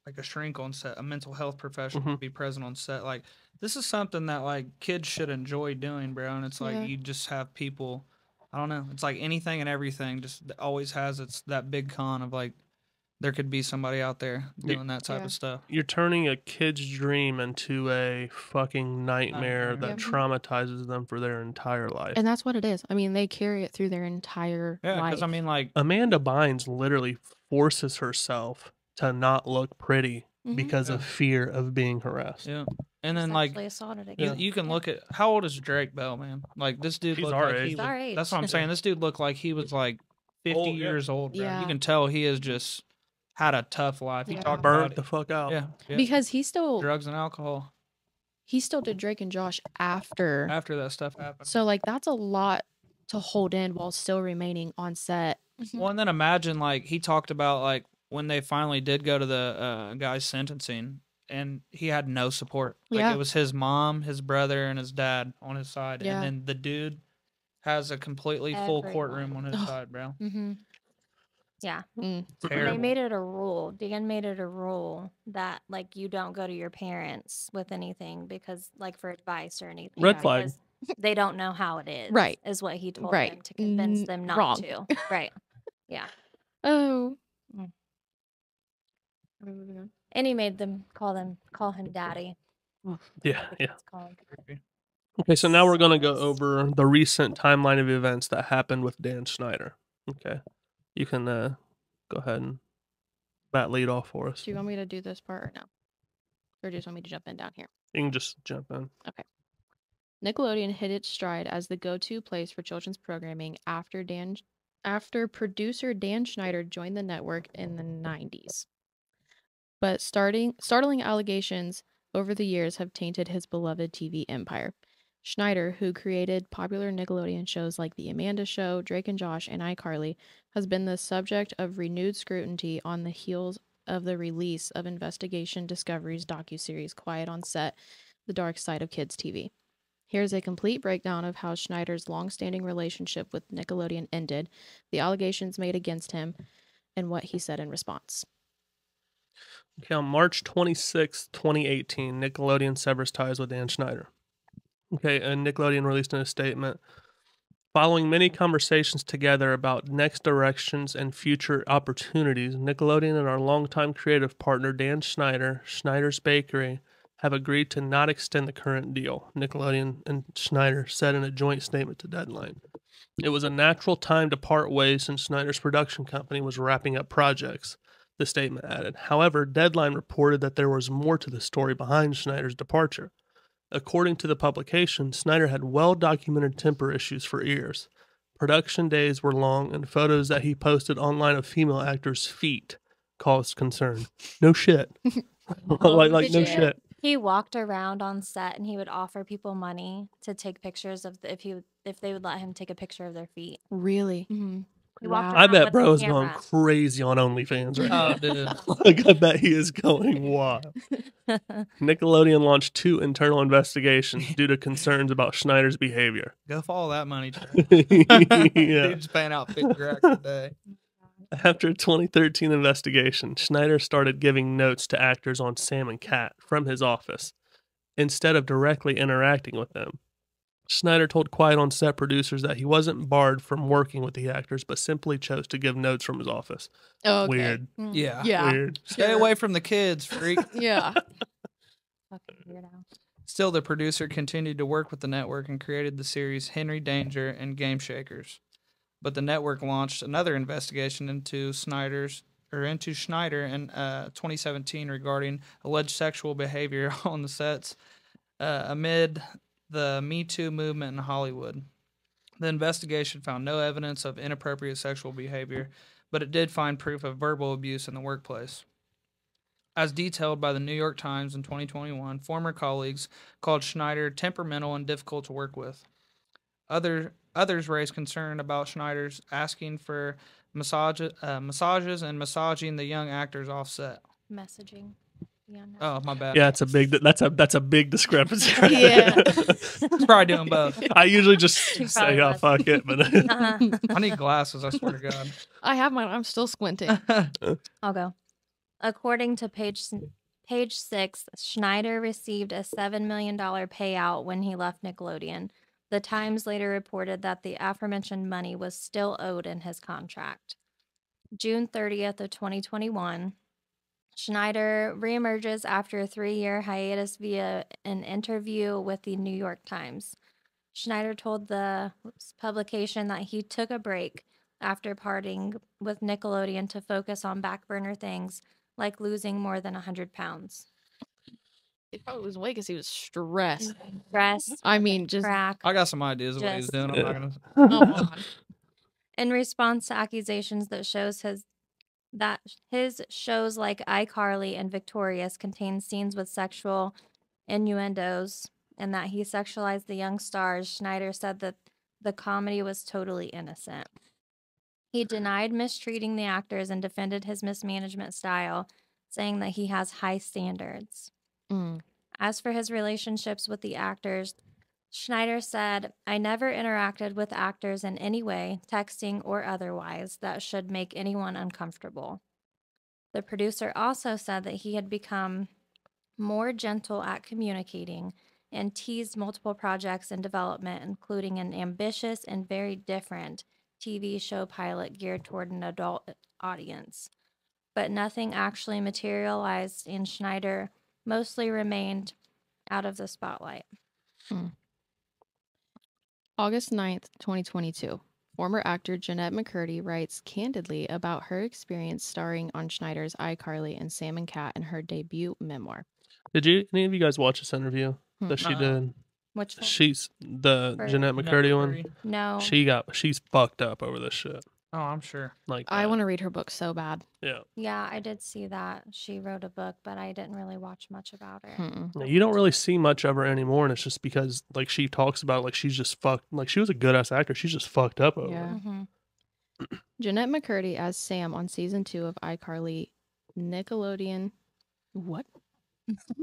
Speaker 2: like a shrink on set, a mental health professional to be present on set. Like this is something that like kids should enjoy doing, bro. And it's like
Speaker 3: Yeah.
Speaker 2: you just have people. I don't know. It's like anything and everything just always has its that big con of like there could be somebody out there doing that type
Speaker 3: Yeah.
Speaker 2: of stuff.
Speaker 1: You're turning a kid's dream into a fucking nightmare
Speaker 2: Nightmare.
Speaker 1: that
Speaker 3: Yeah.
Speaker 1: traumatizes them for their entire life.
Speaker 3: And that's what it is. I mean, they carry it through their entire
Speaker 2: Yeah,
Speaker 3: life.
Speaker 2: because I mean, like
Speaker 1: Amanda Bynes literally forces herself to not look pretty
Speaker 3: Mhm.
Speaker 1: because
Speaker 2: Yeah.
Speaker 1: of fear of being harassed.
Speaker 2: yeah, and then
Speaker 4: Sexually
Speaker 2: like
Speaker 4: assaulted
Speaker 2: you,
Speaker 4: again.
Speaker 2: you can look at how old is Drake Bell, man? Like this dude
Speaker 1: He's
Speaker 2: looked
Speaker 1: our
Speaker 2: like
Speaker 1: age.
Speaker 2: he
Speaker 4: He's
Speaker 2: was,
Speaker 4: our age.
Speaker 2: that's what I'm saying. This dude looked like he was like 50
Speaker 1: Oh, yeah.
Speaker 2: years old, bro.
Speaker 3: Yeah.
Speaker 2: You can tell he has just had a tough life. He
Speaker 3: Yeah.
Speaker 2: talked
Speaker 1: Burnt
Speaker 2: about
Speaker 1: the
Speaker 2: it.
Speaker 1: fuck out.
Speaker 2: Yeah,
Speaker 3: Because he still
Speaker 2: drugs and alcohol
Speaker 3: did Drake and Josh after.
Speaker 2: after that stuff happened.
Speaker 3: So like that's a lot to hold in while still remaining on set.
Speaker 2: Well, and then imagine like he talked about like when they finally did go to the guy's sentencing, and he had no support. Like
Speaker 3: Yeah.
Speaker 2: it was his mom, his brother, and his dad on his side,
Speaker 3: Yeah.
Speaker 2: and then the dude has a completely full courtroom on his
Speaker 3: Ugh.
Speaker 2: side, bro.
Speaker 3: Mm-hmm.
Speaker 4: Yeah.
Speaker 3: Mm.
Speaker 4: They
Speaker 2: Terrible.
Speaker 4: made it a rule. Dan made it a rule that like you don't go to your parents with anything because like for advice or anything.
Speaker 1: Red flag.
Speaker 4: because They don't know how it is.
Speaker 3: Right.
Speaker 4: Is what he told
Speaker 3: Right.
Speaker 4: them to convince them not
Speaker 3: Wrong.
Speaker 4: to. Right. Yeah.
Speaker 3: Oh.
Speaker 4: And he made them call him daddy.
Speaker 1: Yeah, yeah.
Speaker 4: It's called.
Speaker 1: Okay, so now we're going to go over the recent timeline of events that happened with Dan Schneider. Okay. You can go ahead and bat lead off for us.
Speaker 3: Do you want me to do this part or no? Or do you just want me to jump in down here?
Speaker 1: You can just jump in.
Speaker 3: Nickelodeon hit its stride as the go-to place for children's programming after producer Dan Schneider joined the network in the 90s. But startling allegations over the years have tainted his beloved TV empire. Schneider, who created popular Nickelodeon shows like The Amanda Show, Drake and Josh, and iCarly, has been the subject of renewed scrutiny on the heels of the release of Investigation Discovery's docuseries Quiet on Set, The Dark Side of Kids TV. Here's a complete breakdown of how Schneider's long-standing relationship with Nickelodeon ended, the allegations made against him, and what he said in response.
Speaker 1: Okay, on March 26, 2018, Nickelodeon severs ties with Dan Schneider. Okay, and Nickelodeon released in a statement, following many conversations together about next directions and future opportunities, Nickelodeon and our longtime creative partner Dan Schneider, Schneider's Bakery, have agreed to not extend the current deal, Nickelodeon and Schneider said in a joint statement to Deadline. It was a natural time to part ways since Schneider's production company was wrapping up projects, the statement added. However, Deadline reported that there was more to the story behind Schneider's departure. According to the publication, Schneider had well-documented temper issues for years. Production days were long, and photos that he posted online of female actors' feet caused concern. No shit. like no shit.
Speaker 4: He walked around on set and he would offer people money to take pictures of if they would let him take a picture of their feet.
Speaker 3: Really?
Speaker 4: Mm-hmm.
Speaker 3: Wow.
Speaker 1: I bet
Speaker 4: with
Speaker 1: bro
Speaker 4: the
Speaker 1: is going
Speaker 4: camera.
Speaker 1: crazy on OnlyFans right now.
Speaker 2: Oh, dude.
Speaker 1: Like, I bet he is going wild. Nickelodeon launched 2 internal investigations due to concerns about Schneider's behavior.
Speaker 2: Go follow that money trail.
Speaker 1: Yeah.
Speaker 2: Dude's paying out $50,000 a day.
Speaker 1: After a 2013 investigation, Schneider started giving notes to actors on Sam and Cat from his office, instead of directly interacting with them. Schneider told Quiet on Set producers that he wasn't barred from working with the actors, but simply chose to give notes from his office.
Speaker 3: Oh, okay.
Speaker 1: Weird.
Speaker 2: Yeah.
Speaker 3: Yeah.
Speaker 1: Weird.
Speaker 2: Stay away from the kids, freak.
Speaker 3: Yeah.
Speaker 4: Fucking weirdo.
Speaker 2: Still, the producer continued to work with the network and created the series Henry Danger and Game Shakers. But the network launched another investigation into Schneider in 2017 regarding alleged sexual behavior on the sets amid the Me Too movement in Hollywood. The investigation found no evidence of inappropriate sexual behavior, but it did find proof of verbal abuse in the workplace. As detailed by the New York Times in 2021, former colleagues called Schneider temperamental and difficult to work with. Others raised concern about Schneider's asking for massages and massaging the young actors offset.
Speaker 4: Messaging. Yeah, no.
Speaker 2: Oh, my bad.
Speaker 1: Yeah, it's a big. That's a big discrepancy. Right
Speaker 3: Yeah.
Speaker 1: there.
Speaker 2: It's probably doing both.
Speaker 1: I usually just
Speaker 4: He
Speaker 1: say,
Speaker 4: probably
Speaker 1: "Oh
Speaker 4: was.
Speaker 1: fuck it," but
Speaker 2: I need glasses, I swear to God.
Speaker 3: I have mine. I'm still squinting.
Speaker 4: I'll go. According to page 6, Schneider received a $7 million payout when he left Nickelodeon. The Times later reported that the aforementioned money was still owed in his contract. June 30th of 2021, Schneider reemerges after a 3-year hiatus via an interview with the New York Times. Schneider told the publication that he took a break after parting with Nickelodeon to focus on back burner things like losing more than 100 pounds.
Speaker 3: He probably was away because he was stressed.
Speaker 4: Stress,
Speaker 3: I mean, just
Speaker 4: crack.
Speaker 2: I got some ideas of what he's
Speaker 4: Just-
Speaker 2: doing. I'm not gonna.
Speaker 3: oh, God.
Speaker 4: In response to accusations that his shows like iCarly and Victorious contain scenes with sexual innuendos and that he sexualized the young stars, Schneider said that the comedy was totally innocent. He denied mistreating the actors and defended his mismanagement style, saying that he has high standards.
Speaker 3: Mm.
Speaker 4: As for his relationships with the actors, Schneider said, "I never interacted with actors in any way, texting or otherwise, that should make anyone uncomfortable." The producer also said that he had become more gentle at communicating and teased multiple projects in development, including an ambitious and very different TV show pilot geared toward an adult audience. But nothing actually materialized, and Schneider mostly remained out of the spotlight.
Speaker 3: August 9th, 2022. Former actor Jeanette McCurdy writes candidly about her experience starring on Schneider's iCarly and Sam and Cat in her debut memoir.
Speaker 1: did any of you guys watch this interview that she did?
Speaker 4: Which one?
Speaker 1: She's the
Speaker 4: For-
Speaker 1: Jeanette McCurdy one.
Speaker 4: No.
Speaker 1: She's fucked up over this shit.
Speaker 2: Oh, I'm sure.
Speaker 1: Like
Speaker 3: I
Speaker 1: that.
Speaker 3: want to read her book so bad.
Speaker 1: Yeah.
Speaker 4: Yeah, I did see that. She wrote a book, but I didn't really watch much about her.
Speaker 3: Mm-mm.
Speaker 1: Yeah, you don't really see much of her anymore, and it's just because like she talks about it, like she's just fucked. Like she was a good ass actor. She's just fucked up over.
Speaker 3: Yeah.
Speaker 1: it.
Speaker 4: Mm-hmm.
Speaker 3: Jeanette McCurdy as Sam on season 2 of iCarly, Nickelodeon. What?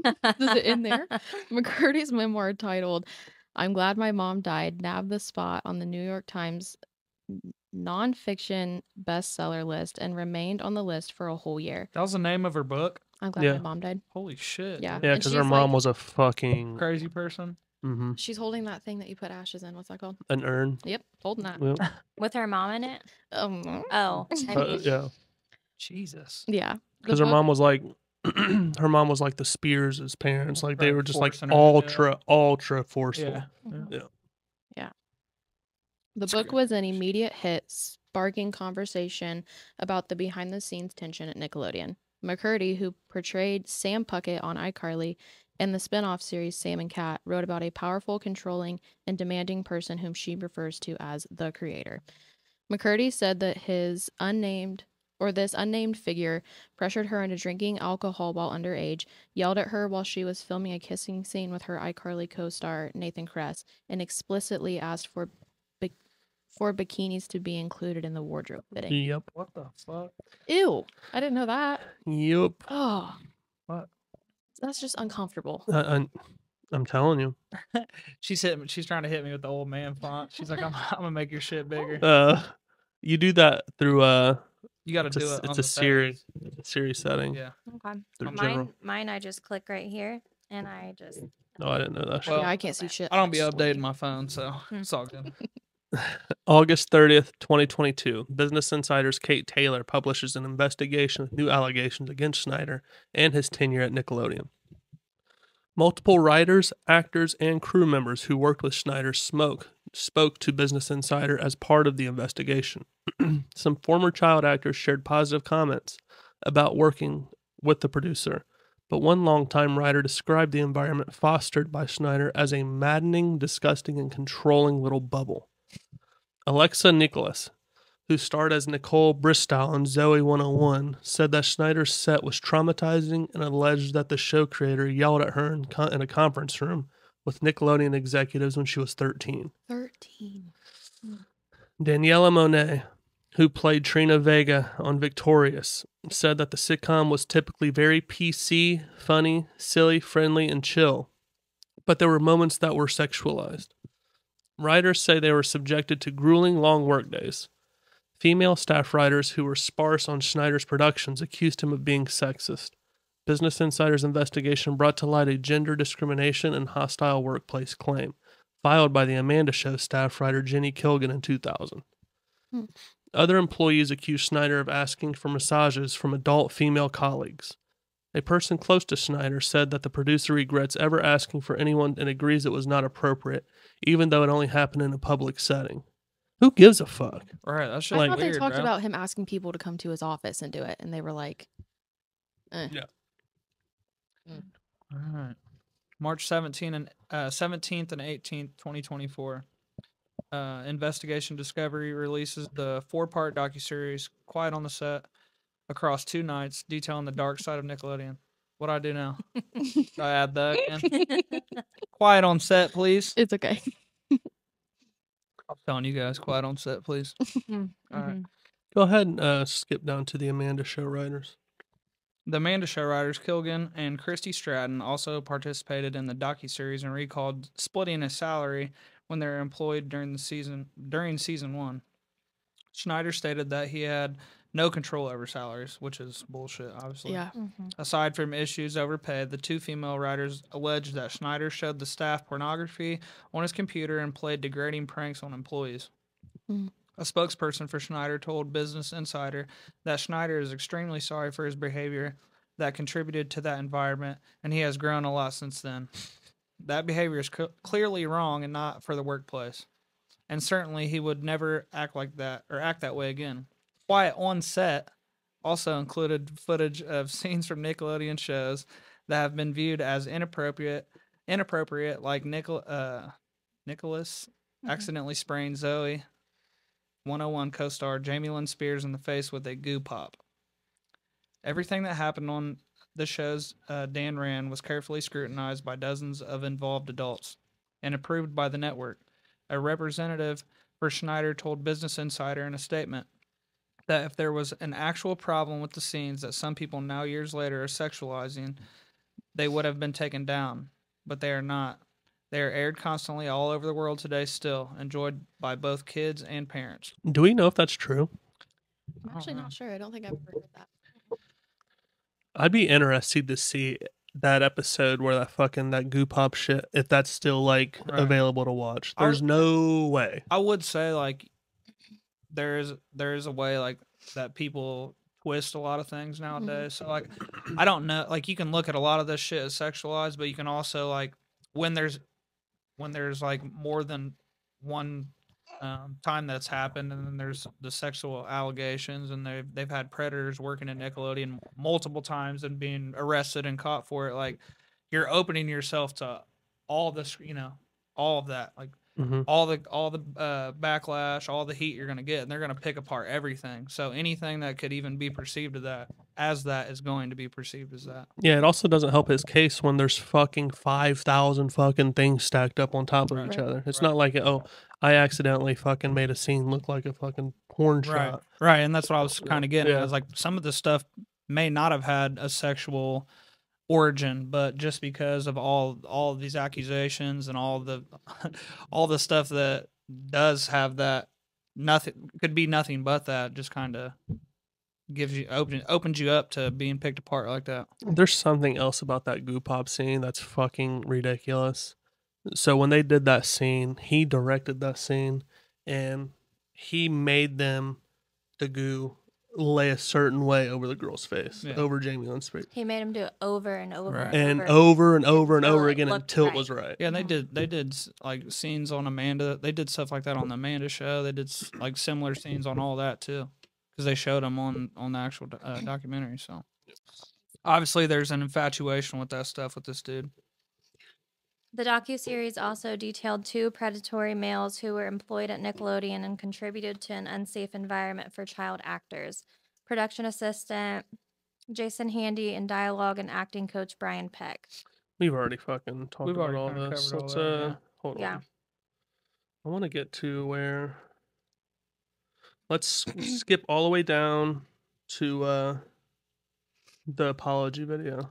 Speaker 3: Does it end there? McCurdy's memoir titled "I'm Glad My Mom Died" nabbed the spot on the New York Times nonfiction bestseller list and remained on the list for a whole year.
Speaker 2: That was the name of her book.
Speaker 3: I'm glad
Speaker 1: Yeah.
Speaker 3: my mom died.
Speaker 2: Holy shit.
Speaker 3: Yeah.
Speaker 2: dude.
Speaker 1: Yeah,
Speaker 3: And
Speaker 1: because her
Speaker 3: she's
Speaker 1: mom
Speaker 3: like-
Speaker 1: was a fucking
Speaker 2: Crazy person.
Speaker 3: She's holding that thing that you put ashes in. What's that called?
Speaker 1: an urn.
Speaker 3: Yep, holding that.
Speaker 1: Well,
Speaker 4: With her mom in it?
Speaker 3: Um,
Speaker 4: Oh. I mean,
Speaker 1: yeah,
Speaker 2: Jesus.
Speaker 3: yeah. The
Speaker 1: because her
Speaker 3: book-
Speaker 1: mom was like, her mom was like the Spears' parents. Like they
Speaker 2: Right,
Speaker 1: were just like
Speaker 2: forcing her to do it.
Speaker 1: ultra forceful.
Speaker 2: Yeah.
Speaker 3: The
Speaker 2: It's
Speaker 3: book
Speaker 2: good.
Speaker 3: was an immediate hit, sparking conversation about the behind the scenes tension at Nickelodeon. McCurdy, who portrayed Sam Puckett on iCarly and the spin-off series Sam and Cat, wrote about a powerful, controlling, and demanding person whom she refers to as the creator. McCurdy said that this unnamed figure pressured her into drinking alcohol while underage, yelled at her while she was filming a kissing scene with her iCarly co-star Nathan Kress, and explicitly asked for bikinis to be included in the wardrobe fitting.
Speaker 1: Yep.
Speaker 2: What the fuck?
Speaker 3: Ew, I didn't know that.
Speaker 1: Yep.
Speaker 3: Oh,
Speaker 2: What?
Speaker 3: that's just uncomfortable.
Speaker 1: I'm telling you.
Speaker 2: She's trying to hit me with the old man font. She's like, I'm gonna make your shit bigger.
Speaker 1: You do that through
Speaker 2: You got to
Speaker 1: it's
Speaker 2: do
Speaker 1: a,
Speaker 2: it. on
Speaker 1: it's
Speaker 2: the
Speaker 1: a series,
Speaker 2: settings.
Speaker 1: it's a series setting.
Speaker 2: Yeah.
Speaker 4: okay.
Speaker 1: Through
Speaker 4: Mine,
Speaker 1: general.
Speaker 4: mine, I just click right here, and I just.
Speaker 1: No, I didn't know that. shit.
Speaker 2: Well,
Speaker 3: Yeah, I can't see shit.
Speaker 2: I don't be updating my phone, so
Speaker 4: Hmm.
Speaker 2: it's all good.
Speaker 1: August 30th, 2022, Business Insider's Kate Taylor publishes an investigation with new allegations against Schneider and his tenure at Nickelodeon. Multiple writers, actors, and crew members who worked with Schneider spoke to Business Insider as part of the investigation. Some former child actors shared positive comments about working with the producer, but one longtime writer described the environment fostered by Schneider as a maddening, disgusting, and controlling little bubble. Alexa Nicholas, who starred as Nicole Bristow on Zoe 101, said that Schneider's set was traumatizing and alleged that the show creator yelled at her in a conference room with Nickelodeon executives when she was 13.
Speaker 3: 13.
Speaker 1: Daniela Monet, who played Trina Vega on Victorious, said that the sitcom was typically very PC, funny, silly, friendly, and chill, but there were moments that were sexualized. Writers say they were subjected to grueling long workdays. Female staff writers who were sparse on Schneider's productions accused him of being sexist. Business Insider's investigation brought to light a gender discrimination and hostile workplace claim, filed by the Amanda Show staff writer Jenny Kilgan in 2000. Other employees accused Schneider of asking for massages from adult female colleagues. A person close to Schneider said that the producer regrets ever asking for anyone and agrees it was not appropriate, even though it only happened in a public setting. Who gives a fuck?
Speaker 2: Right. That's just
Speaker 3: I
Speaker 1: Like-
Speaker 3: thought
Speaker 2: weird,
Speaker 3: they talked
Speaker 2: bro.
Speaker 3: about him asking people to come to his office and do it, and they were like,
Speaker 1: Yeah.
Speaker 2: All right. March 17th and 18th, 2024. Investigation Discovery releases the 4-part docuseries Quiet on the Set across 2 nights, detailing the dark side of Nickelodeon. What do I do now? Do I add that again? Quiet on set, please.
Speaker 3: it's okay.
Speaker 2: I'm telling you guys, quiet on set, please. All right.
Speaker 1: Go ahead and skip down to the Amanda Show writers.
Speaker 2: The Amanda Show writers Kilgan and Christy Stratton also participated in the docuseries and recalled splitting a salary when they were employed during season 1. Schneider stated that he had no control over salaries, which is bullshit, obviously.
Speaker 3: Yeah.
Speaker 2: Aside from issues over pay, the 2 female writers alleged that Schneider showed the staff pornography on his computer and played degrading pranks on employees.
Speaker 3: Mm.
Speaker 2: A spokesperson for Schneider told Business Insider that Schneider is extremely sorry for his behavior that contributed to that environment, and he has grown a lot since then. That behavior is clearly wrong and not for the workplace. And certainly he would never act like that or act that way again. Quiet on Set also included footage of scenes from Nickelodeon shows that have been viewed as inappropriate inappropriate, like Nicholas accidentally spraying Zoe 101 co-star Jamie Lynn Spears in the face with a goo pop. Everything that happened on the shows Dan ran was carefully scrutinized by dozens of involved adults and approved by the network. A representative for Schneider told Business Insider in a statement that if there was an actual problem with the scenes that some people now years later are sexualizing, they would have been taken down, but they are not. They are aired constantly all over the world today still, enjoyed by both kids and parents.
Speaker 1: Do we know if that's true?
Speaker 3: I'm actually not sure. I don't think I've ever heard that.
Speaker 1: I'd be interested to see that episode where that goo pop shit, if that's still like
Speaker 2: Right.
Speaker 1: available to watch. There's no way.
Speaker 2: I would say like there is a way like that people twist a lot of things nowadays. So like I don't know, like you can look at a lot of this shit as sexualized, but you can also like when there's like more than one time that's happened, and then there's the sexual allegations, and they've had predators working at Nickelodeon multiple times and being arrested and caught for it. Like you're opening yourself to all this, all of that, like all the backlash, all the heat you're gonna get, and they're gonna pick apart everything. So anything that could even be perceived as that is going to be perceived as that.
Speaker 1: Yeah, it also doesn't help his case when there's fucking 5,000 fucking things stacked up on top of each other. It's not like, oh, I accidentally fucking made a scene look like a fucking porn shot.
Speaker 2: Right, and that's what I was kind of getting at.
Speaker 1: Yeah.
Speaker 2: Is like some of the stuff may not have had a sexual origin, but just because of all of these accusations and all the stuff that does have that, nothing could be nothing but that, just kind of opens you up to being picked apart like that.
Speaker 1: There's something else about that goo pop scene that's fucking ridiculous. So when they did that scene, he directed that scene, and he made them, the goo, lay a certain way over the girl's face, over Jamie Lynn Spears.
Speaker 4: He made him do it over and over
Speaker 1: and over and over and
Speaker 4: until
Speaker 1: over
Speaker 4: it
Speaker 1: again
Speaker 4: looked
Speaker 1: until it
Speaker 4: right.
Speaker 1: was right.
Speaker 2: Yeah, and they did like scenes on Amanda. They did stuff like that on the Amanda show. They did like similar scenes on all that too, because they showed them on the actual documentary. So obviously, there's an infatuation with that stuff with this dude.
Speaker 4: The docuseries also detailed 2 predatory males who were employed at Nickelodeon and contributed to an unsafe environment for child actors. Production assistant Jason Handy and dialogue and acting coach Brian Peck.
Speaker 1: We've already fucking talked about all
Speaker 2: kinda
Speaker 1: this.
Speaker 2: covered
Speaker 1: Let's
Speaker 2: all that,
Speaker 1: hold
Speaker 4: Yeah.
Speaker 1: on. I want to get to where. Let's skip all the way down to the apology video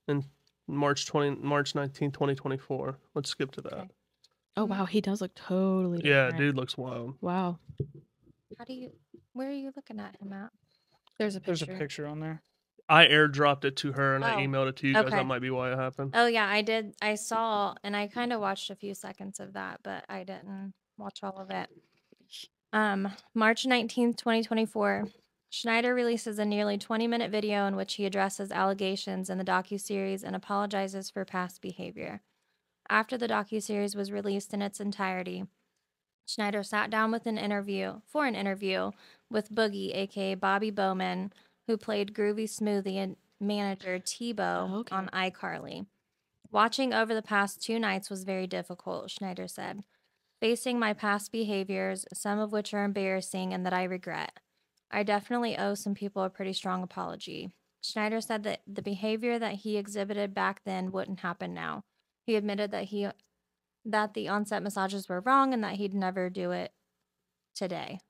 Speaker 1: in March 19, 2024. Let's skip to that.
Speaker 4: Okay.
Speaker 3: Oh wow, he does look totally
Speaker 1: Yeah,
Speaker 3: different.
Speaker 1: dude looks wild.
Speaker 3: Wow.
Speaker 4: Where are you looking at him at?
Speaker 3: There's a
Speaker 2: There's
Speaker 3: picture.
Speaker 2: a picture on there.
Speaker 1: I airdropped it to her and I
Speaker 4: Oh,
Speaker 1: emailed it to you guys.
Speaker 4: okay.
Speaker 1: That might be why it happened.
Speaker 4: Oh yeah, I did. I saw, and I kind of watched a few seconds of that, but I didn't watch all of it. March 19th, 2024. Schneider releases a nearly 20-minute video in which he addresses allegations in the docuseries and apologizes for past behavior. After the docuseries was released in its entirety, Schneider sat down for an interview with Boogie, aka Bobby Bowman, who played Groovy Smoothie and manager Tebow on iCarly. Watching over the past 2 nights was very difficult, Schneider said. Facing my past behaviors, some of which are embarrassing and that I regret. I definitely owe some people a pretty strong apology. Schneider said that the behavior that he exhibited back then wouldn't happen now. He admitted that the on-set massages were wrong and that he'd never do it today.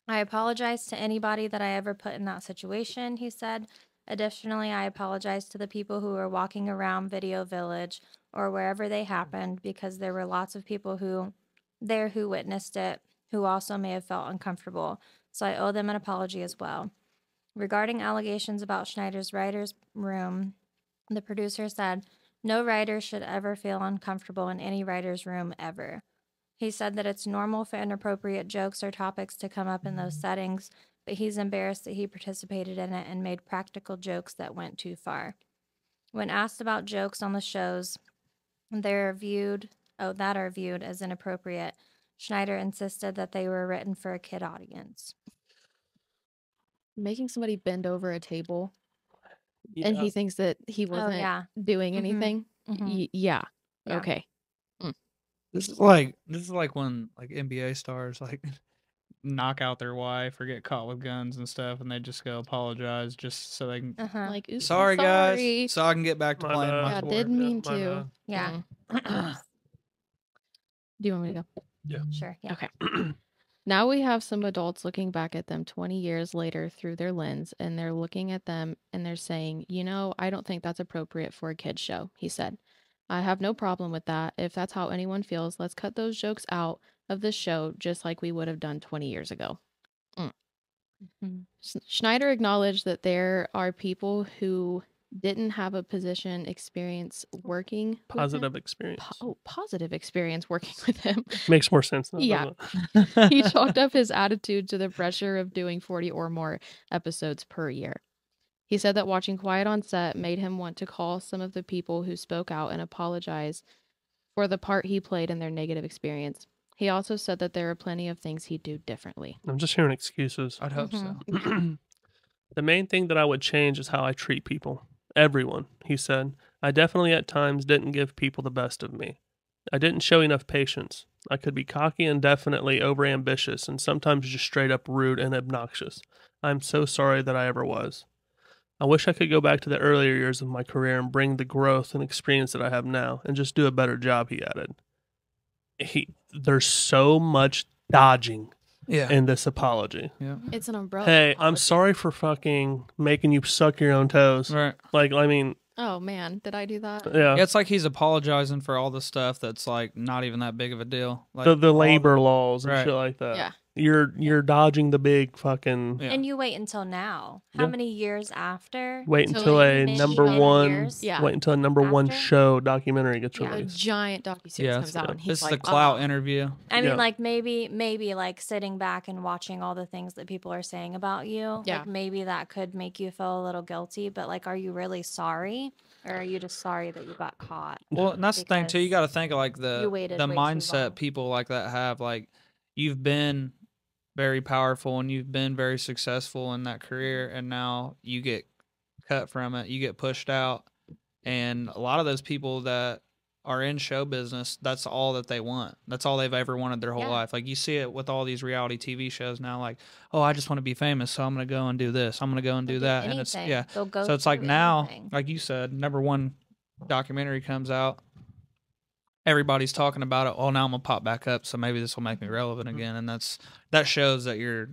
Speaker 4: I apologize to anybody that I ever put in that situation, he said. Additionally, I apologize to the people who were walking around Video Village or wherever they happened, because there were lots of people who witnessed it who also may have felt uncomfortable. So I owe them an apology as well. Regarding allegations about Schneider's writer's room, the producer said, no writer should ever feel uncomfortable in any writer's room ever. He said that it's normal for inappropriate jokes or topics to come up in those settings, but he's embarrassed that he participated in it and made practical jokes that went too far. When asked about jokes on the shows that are viewed as inappropriate, Schneider insisted that they were written for a kid audience.
Speaker 3: Making somebody bend over a table
Speaker 1: Yeah.
Speaker 3: and he thinks that he wasn't
Speaker 4: yeah.
Speaker 3: doing anything.
Speaker 4: Mhm.
Speaker 3: Yeah.
Speaker 4: Yeah.
Speaker 3: Okay.
Speaker 2: This is like when like NBA stars like knock out their wife or get caught with guns and stuff, and they just go apologize just so they can.
Speaker 4: Uh-huh.
Speaker 3: Like, oops,
Speaker 2: Sorry,
Speaker 3: sorry.
Speaker 2: guys. So I can get back to
Speaker 1: My
Speaker 2: playing
Speaker 1: bad.
Speaker 2: my
Speaker 3: Yeah,
Speaker 2: sport.
Speaker 3: didn't mean
Speaker 1: my
Speaker 3: to.
Speaker 4: Yeah.
Speaker 3: Do you want me to go?
Speaker 4: Sure. Yeah.
Speaker 3: Okay. Now we have some adults looking back at them 20 years later through their lens, and they're looking at them and they're saying, I don't think that's appropriate for a kid's show, he said. I have no problem with that. If that's how anyone feels, let's cut those jokes out of this show just like we would have done 20 years ago.
Speaker 4: Mhm.
Speaker 3: Schneider acknowledged that there are people who didn't have a position experience working with him.
Speaker 1: Positive experience.
Speaker 3: Positive experience working with him.
Speaker 1: Makes more sense now.
Speaker 3: Yeah.
Speaker 1: doesn't it?
Speaker 3: He chalked up his attitude to the pressure of doing 40 or more episodes per year. He said that watching Quiet on Set made him want to call some of the people who spoke out and apologize for the part he played in their negative experience. He also said that there are plenty of things he'd do differently.
Speaker 1: I'm just hearing excuses.
Speaker 2: I'd hope so.
Speaker 1: The main thing that I would change is how I treat people. Everyone, he said. I definitely at times didn't give people the best of me. I didn't show enough patience. I could be cocky and definitely overambitious and sometimes just straight up rude and obnoxious. I'm so sorry that I ever was. I wish I could go back to the earlier years of my career and bring the growth and experience that I have now and just do a better job, he added. There's so much dodging
Speaker 2: Yeah.
Speaker 1: in this apology.
Speaker 2: Yeah.
Speaker 3: It's an umbrella.
Speaker 1: Hey, I'm
Speaker 3: apology.
Speaker 1: sorry for fucking making you suck your own toes.
Speaker 2: Right.
Speaker 1: Like, I mean,
Speaker 3: Oh, man. Did I do that?
Speaker 1: yeah.
Speaker 2: Yeah, it's like he's apologizing for all the stuff that's like not even that big of a deal. Like
Speaker 1: The
Speaker 2: all
Speaker 1: labor laws and
Speaker 2: right.
Speaker 1: shit like that.
Speaker 3: Yeah.
Speaker 1: You're dodging the big fucking
Speaker 2: Yeah.
Speaker 4: And you wait until now. How
Speaker 1: Yeah.
Speaker 4: many years after?
Speaker 1: wait
Speaker 3: Until
Speaker 1: until
Speaker 3: like
Speaker 1: a
Speaker 4: many,
Speaker 1: number
Speaker 4: many
Speaker 1: one
Speaker 4: years?
Speaker 3: Yeah.
Speaker 1: wait until a number one
Speaker 4: After?
Speaker 1: show documentary gets
Speaker 4: Yeah.
Speaker 3: A
Speaker 1: released.
Speaker 3: giant docuseries
Speaker 2: Yeah,
Speaker 3: comes out, and he's
Speaker 2: This is
Speaker 3: like,
Speaker 2: the clout
Speaker 3: "Oh."
Speaker 2: interview.
Speaker 4: I mean,
Speaker 1: Yeah.
Speaker 4: like maybe like sitting back and watching all the things that people are saying about you.
Speaker 3: Yeah.
Speaker 4: Like maybe that could make you feel a little guilty, but like, are you really sorry? Or are you just sorry that you got caught?
Speaker 2: Well, and that's the thing too. You
Speaker 4: Because
Speaker 2: got to think of like
Speaker 4: you waited
Speaker 2: the
Speaker 4: way too long.
Speaker 2: mindset people like that have. Like you've been very powerful and you've been very successful in that career, and now you get cut from it. You get pushed out, and a lot of those people that are in show business, that's all that they want. That's all they've ever wanted their whole
Speaker 4: Yeah.
Speaker 2: life. Like you see it with all these reality TV shows now. Like, oh, I just want to be famous, so I'm gonna go and do this. I'm gonna go and
Speaker 4: They'll
Speaker 2: do that, and it's
Speaker 4: anything. They'll go
Speaker 2: So it's like
Speaker 4: through
Speaker 2: now,
Speaker 4: anything.
Speaker 2: like you said, number one documentary comes out. Everybody's talking about it. Oh, now I'm gonna pop back up, so maybe this will make me relevant again. And that shows that you're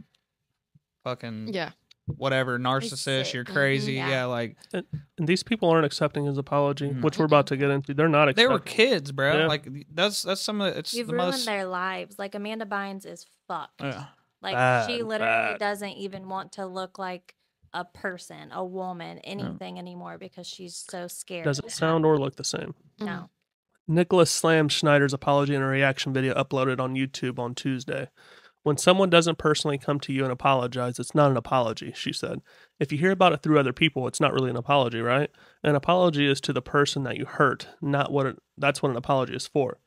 Speaker 2: fucking
Speaker 3: Yeah.
Speaker 2: whatever narcissist.
Speaker 4: sick.
Speaker 2: You're crazy.
Speaker 4: Yeah.
Speaker 2: Yeah, like
Speaker 1: And these people aren't accepting his apology,
Speaker 2: Mhm.
Speaker 1: which we're about to get into. They're not
Speaker 2: they
Speaker 1: accepting.
Speaker 2: were kids, bro.
Speaker 1: Yeah.
Speaker 2: Like that's some of it's
Speaker 4: You've
Speaker 2: the
Speaker 4: ruined
Speaker 2: most.
Speaker 4: their lives. Like Amanda Bynes is fucked.
Speaker 2: Yeah.
Speaker 4: Like she
Speaker 1: Bad,
Speaker 4: literally
Speaker 1: bad.
Speaker 4: doesn't even want to look like a person, a woman, anything anymore because she's so scared.
Speaker 1: Doesn't sound or look the same.
Speaker 4: No.
Speaker 1: Nicholas slammed Schneider's apology in a reaction video uploaded on YouTube on Tuesday. When someone doesn't personally come to you and apologize, it's not an apology, she said. If you hear about it through other people, it's not really an apology, right? An apology is to the person that you hurt, not what that's what an apology is for.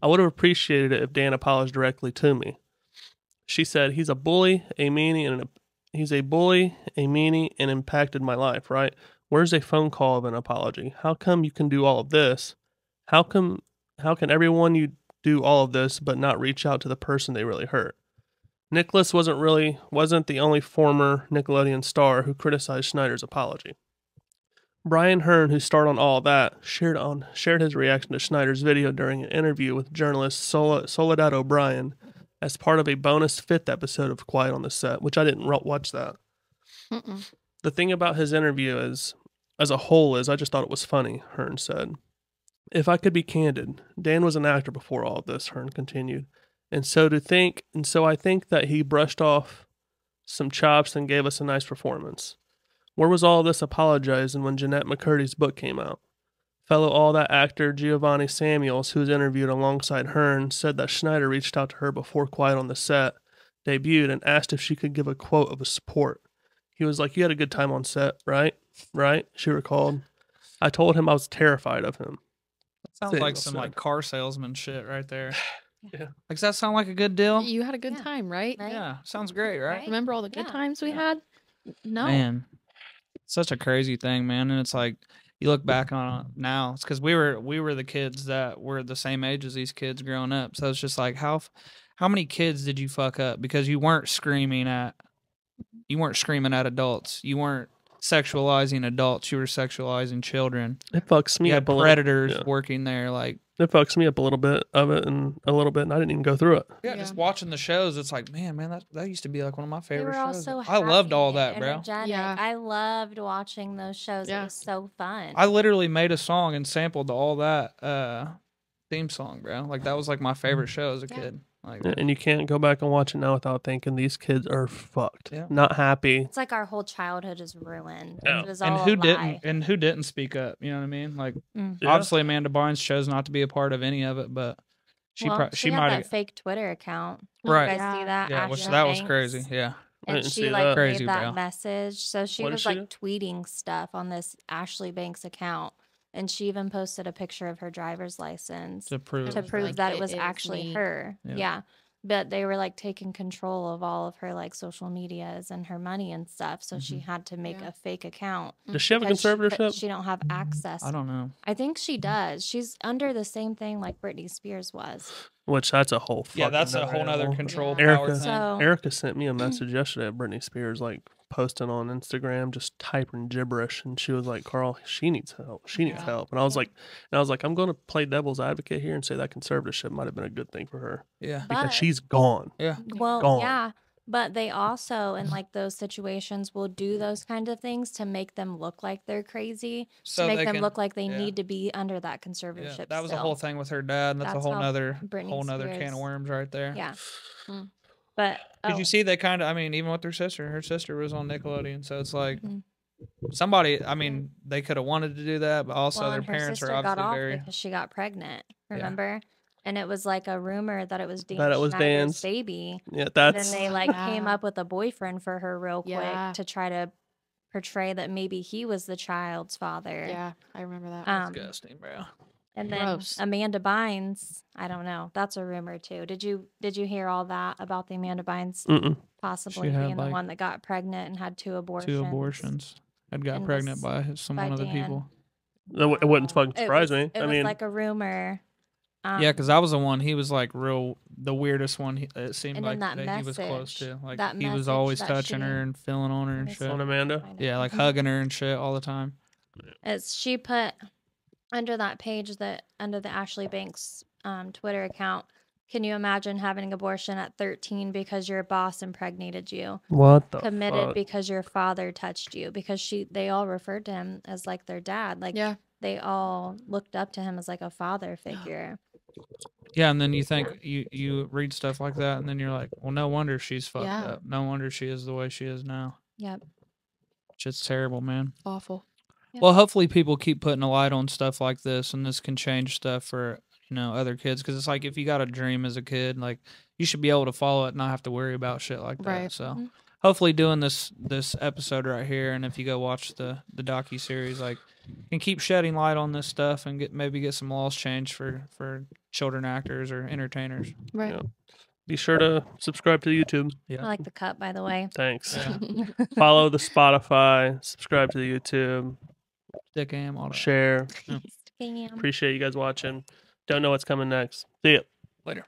Speaker 1: I would have appreciated it if Dan apologized directly to me. She said, he's a bully, a meanie, and impacted my life, right? Where's a phone call of an apology? How come you can do all of this? How can everyone you do all of this but not reach out to the person they really hurt? Nicholas wasn't the only former Nickelodeon star who criticized Schneider's apology. Brian Hearn, who starred on All That, shared his reaction to Schneider's video during an interview with journalist Soledad O'Brien as part of a bonus 5th episode of Quiet on the Set, which I didn't watch that.
Speaker 3: Mm-mm.
Speaker 1: The thing about his interview as a whole is I just thought it was funny, Hearn said. If I could be candid, Dan was an actor before all of this, Hearn continued. And so I think that he brushed off some chops and gave us a nice performance. Where was all this apologizing when Jeanette McCurdy's book came out? Fellow All That actor Giovanni Samuels, who was interviewed alongside Hearn, said that Schneider reached out to her before Quiet on the Set debuted and asked if she could give a quote of support. He was like, "You had a good time on set, right?" Right? She recalled. I told him I was terrified of him.
Speaker 2: That sounds like some like car salesman shit right there.
Speaker 1: Yeah.
Speaker 2: Like, does that sound like a good deal?
Speaker 3: You had a good
Speaker 4: Yeah.
Speaker 3: time, right?
Speaker 4: Right?
Speaker 2: Yeah, sounds great, right?
Speaker 4: Right?
Speaker 3: Remember all the good
Speaker 4: Yeah.
Speaker 3: times we had? No.
Speaker 2: Man, such a crazy thing, man. And it's like, you look back on it now, it's because we were the kids that were the same age as these kids growing up. So it's just like how many kids did you fuck up because you weren't screaming at adults, you weren't sexualizing adults, you were sexualizing children.
Speaker 1: It fucks me
Speaker 2: You
Speaker 1: up
Speaker 2: had
Speaker 1: a
Speaker 2: predators
Speaker 1: little. Yeah.
Speaker 2: working there, like
Speaker 1: It fucks me up a little bit of it, and a little bit, and I didn't even go through it.
Speaker 2: yeah, just watching the shows, it's like man, that used to be like one of my
Speaker 4: They
Speaker 2: favorite
Speaker 4: were all
Speaker 2: shows.
Speaker 4: so
Speaker 2: I loved
Speaker 4: happy
Speaker 2: all
Speaker 4: and
Speaker 2: that, bro.
Speaker 4: energetic.
Speaker 3: Yeah.
Speaker 4: I loved watching those shows.
Speaker 3: Yeah.
Speaker 4: It was so fun.
Speaker 2: I literally made a song and sampled all that theme song, bro. Like that was like my favorite show as a kid. Like,
Speaker 1: And you can't go back and watch it now without thinking these kids are fucked,
Speaker 2: Yeah.
Speaker 1: not happy.
Speaker 4: It's like our whole childhood is ruined.
Speaker 1: Yeah.
Speaker 4: It was
Speaker 2: and
Speaker 4: all
Speaker 2: who
Speaker 4: a lie.
Speaker 2: didn't speak up? You know what I mean? Like
Speaker 4: Mm.
Speaker 1: Yeah.
Speaker 2: obviously Amanda Bynes chose not to be a part of any of it, but she
Speaker 4: Well,
Speaker 2: she
Speaker 4: had
Speaker 2: might
Speaker 4: that
Speaker 2: have
Speaker 4: fake Twitter account.
Speaker 2: Right.
Speaker 4: You guys see that?
Speaker 2: yeah, which
Speaker 4: Ashley
Speaker 2: that was
Speaker 4: Banks?
Speaker 2: crazy. Yeah,
Speaker 1: I
Speaker 4: And
Speaker 1: didn't
Speaker 4: she
Speaker 1: see
Speaker 4: like
Speaker 1: that.
Speaker 2: Crazy,
Speaker 4: made that
Speaker 2: bro.
Speaker 4: message. So she
Speaker 1: What did
Speaker 4: was
Speaker 1: she
Speaker 4: like
Speaker 1: do?
Speaker 4: tweeting stuff on this Ashley Banks account, and she even posted a picture of her driver's license
Speaker 2: to prove
Speaker 4: to
Speaker 3: was
Speaker 4: prove
Speaker 3: like,
Speaker 4: that
Speaker 3: "It
Speaker 4: it was
Speaker 3: is
Speaker 4: actually
Speaker 3: me."
Speaker 4: her.
Speaker 2: Yeah.
Speaker 4: Yeah. But they were like taking control of all of her like social medias and her money and stuff. So she had to make
Speaker 3: Yeah.
Speaker 4: a fake account.
Speaker 1: Does she have a
Speaker 4: because
Speaker 1: conservatorship?
Speaker 4: She don't have access.
Speaker 2: I don't know.
Speaker 4: I think she does. She's under the same thing like Britney Spears was.
Speaker 1: Which that's a whole fucking
Speaker 2: Yeah, that's a whole nother
Speaker 1: animal.
Speaker 2: control
Speaker 3: Yeah.
Speaker 2: power
Speaker 1: Erica.
Speaker 2: thing.
Speaker 4: So
Speaker 1: Erica sent me a message yesterday of Britney Spears like posting on Instagram, just typing gibberish, and she was like, "Carl, she needs help. She needs
Speaker 2: Yeah.
Speaker 1: help." And I was like, I'm going to play devil's advocate here and say that conservatorship might have been a good thing for her
Speaker 2: Yeah,
Speaker 1: because
Speaker 4: But-
Speaker 1: she's gone.
Speaker 2: yeah.
Speaker 4: Well,
Speaker 1: Gone.
Speaker 4: yeah, but they also in like those situations will do those kind of things to make them look like they're crazy,
Speaker 2: So
Speaker 4: to make
Speaker 2: they
Speaker 4: them
Speaker 2: can-
Speaker 4: look like they
Speaker 2: yeah.
Speaker 4: need to be under that
Speaker 2: Yeah,
Speaker 4: conservatorship.
Speaker 2: that was a
Speaker 4: still.
Speaker 2: whole thing with her dad, and that's
Speaker 4: That's
Speaker 2: a whole
Speaker 4: how
Speaker 2: nother
Speaker 4: Britney
Speaker 2: can
Speaker 4: Spears-
Speaker 2: of worms right there.
Speaker 4: Yeah.
Speaker 3: Mm.
Speaker 4: But
Speaker 2: Did
Speaker 4: oh,
Speaker 2: you see they kind of? I mean, even with her sister was on Nickelodeon, so it's like
Speaker 4: Mhm.
Speaker 2: somebody. I mean, they could have wanted to do that, but also
Speaker 4: well,
Speaker 2: their
Speaker 4: and her
Speaker 2: parents are
Speaker 4: sister got
Speaker 2: obviously
Speaker 4: off
Speaker 2: very.
Speaker 4: because she got pregnant. Remember? And it was like a rumor that it was Dan
Speaker 1: That it was
Speaker 4: Schneider's
Speaker 1: Dan's.
Speaker 4: baby.
Speaker 1: Yeah,
Speaker 4: And
Speaker 1: that's
Speaker 4: then they like came
Speaker 3: Yeah.
Speaker 4: up with a boyfriend for her real quick
Speaker 3: Yeah.
Speaker 4: to try to portray that maybe he was the child's father.
Speaker 3: Yeah, I remember that.
Speaker 2: Disgusting, bro.
Speaker 4: And then
Speaker 3: Gross.
Speaker 4: Amanda Bynes, I don't know. That's a rumor too. Did you hear all that about the Amanda Bynes
Speaker 1: mm-mm.
Speaker 4: possibly
Speaker 2: had,
Speaker 4: being the
Speaker 2: like,
Speaker 4: one that got pregnant and had 2 abortions?
Speaker 2: 2 abortions. Had got
Speaker 4: And
Speaker 2: pregnant
Speaker 4: was
Speaker 2: by some
Speaker 4: by
Speaker 2: one of the
Speaker 4: Dan.
Speaker 2: people.
Speaker 1: It wouldn't fucking
Speaker 4: It
Speaker 1: surprise
Speaker 4: was,
Speaker 1: me.
Speaker 4: It
Speaker 1: I
Speaker 4: was
Speaker 1: mean,
Speaker 4: like a rumor.
Speaker 2: Yeah, because that was the one. He was like the weirdest one. It seemed
Speaker 4: And
Speaker 2: like
Speaker 4: in that
Speaker 2: he was close to.
Speaker 4: message-
Speaker 2: Like
Speaker 4: that
Speaker 2: he was
Speaker 4: message
Speaker 2: always
Speaker 4: that
Speaker 2: touching
Speaker 4: she-
Speaker 2: her and feeling on her and
Speaker 4: Let me
Speaker 2: shit.
Speaker 1: on Amanda.
Speaker 4: find it.
Speaker 2: Yeah, like hugging her and shit all the time.
Speaker 4: It's she put under that page that under the Ashley Banks Twitter account. Can you imagine having an abortion at 13 because your boss impregnated you?
Speaker 1: What the
Speaker 4: Committed
Speaker 1: fuck?
Speaker 4: because your father touched you, because they all referred to him as like their dad. Like
Speaker 3: Yeah.
Speaker 4: they all looked up to him as like a father figure.
Speaker 2: Yeah, and then you think you read stuff like that, and then you're like, well, no wonder she's fucked
Speaker 3: Yeah.
Speaker 2: up. No wonder she is the way she is now.
Speaker 4: Yep.
Speaker 2: Shit's terrible, man.
Speaker 3: Awful.
Speaker 4: Yeah.
Speaker 2: Well, hopefully people keep putting a light on stuff like this, and this can change stuff for other kids. Because it's like if you got a dream as a kid, like you should be able to follow it, and not have to worry about shit like that.
Speaker 3: Right.
Speaker 2: So
Speaker 4: Mhm.
Speaker 2: hopefully doing this episode right here, and if you go watch the docu series, like can keep shedding light on this stuff and maybe get some laws changed for children actors or entertainers.
Speaker 3: Right.
Speaker 1: Yeah. Be sure to subscribe to the YouTube.
Speaker 2: Yeah.
Speaker 4: I like the cut, by the way.
Speaker 1: Thanks.
Speaker 2: Yeah.
Speaker 1: Follow the Spotify. Subscribe to the YouTube.
Speaker 2: Dick am all that.
Speaker 1: Share.
Speaker 4: Scam.
Speaker 1: Appreciate you guys watching. Don't know what's coming next. See ya.
Speaker 2: Later.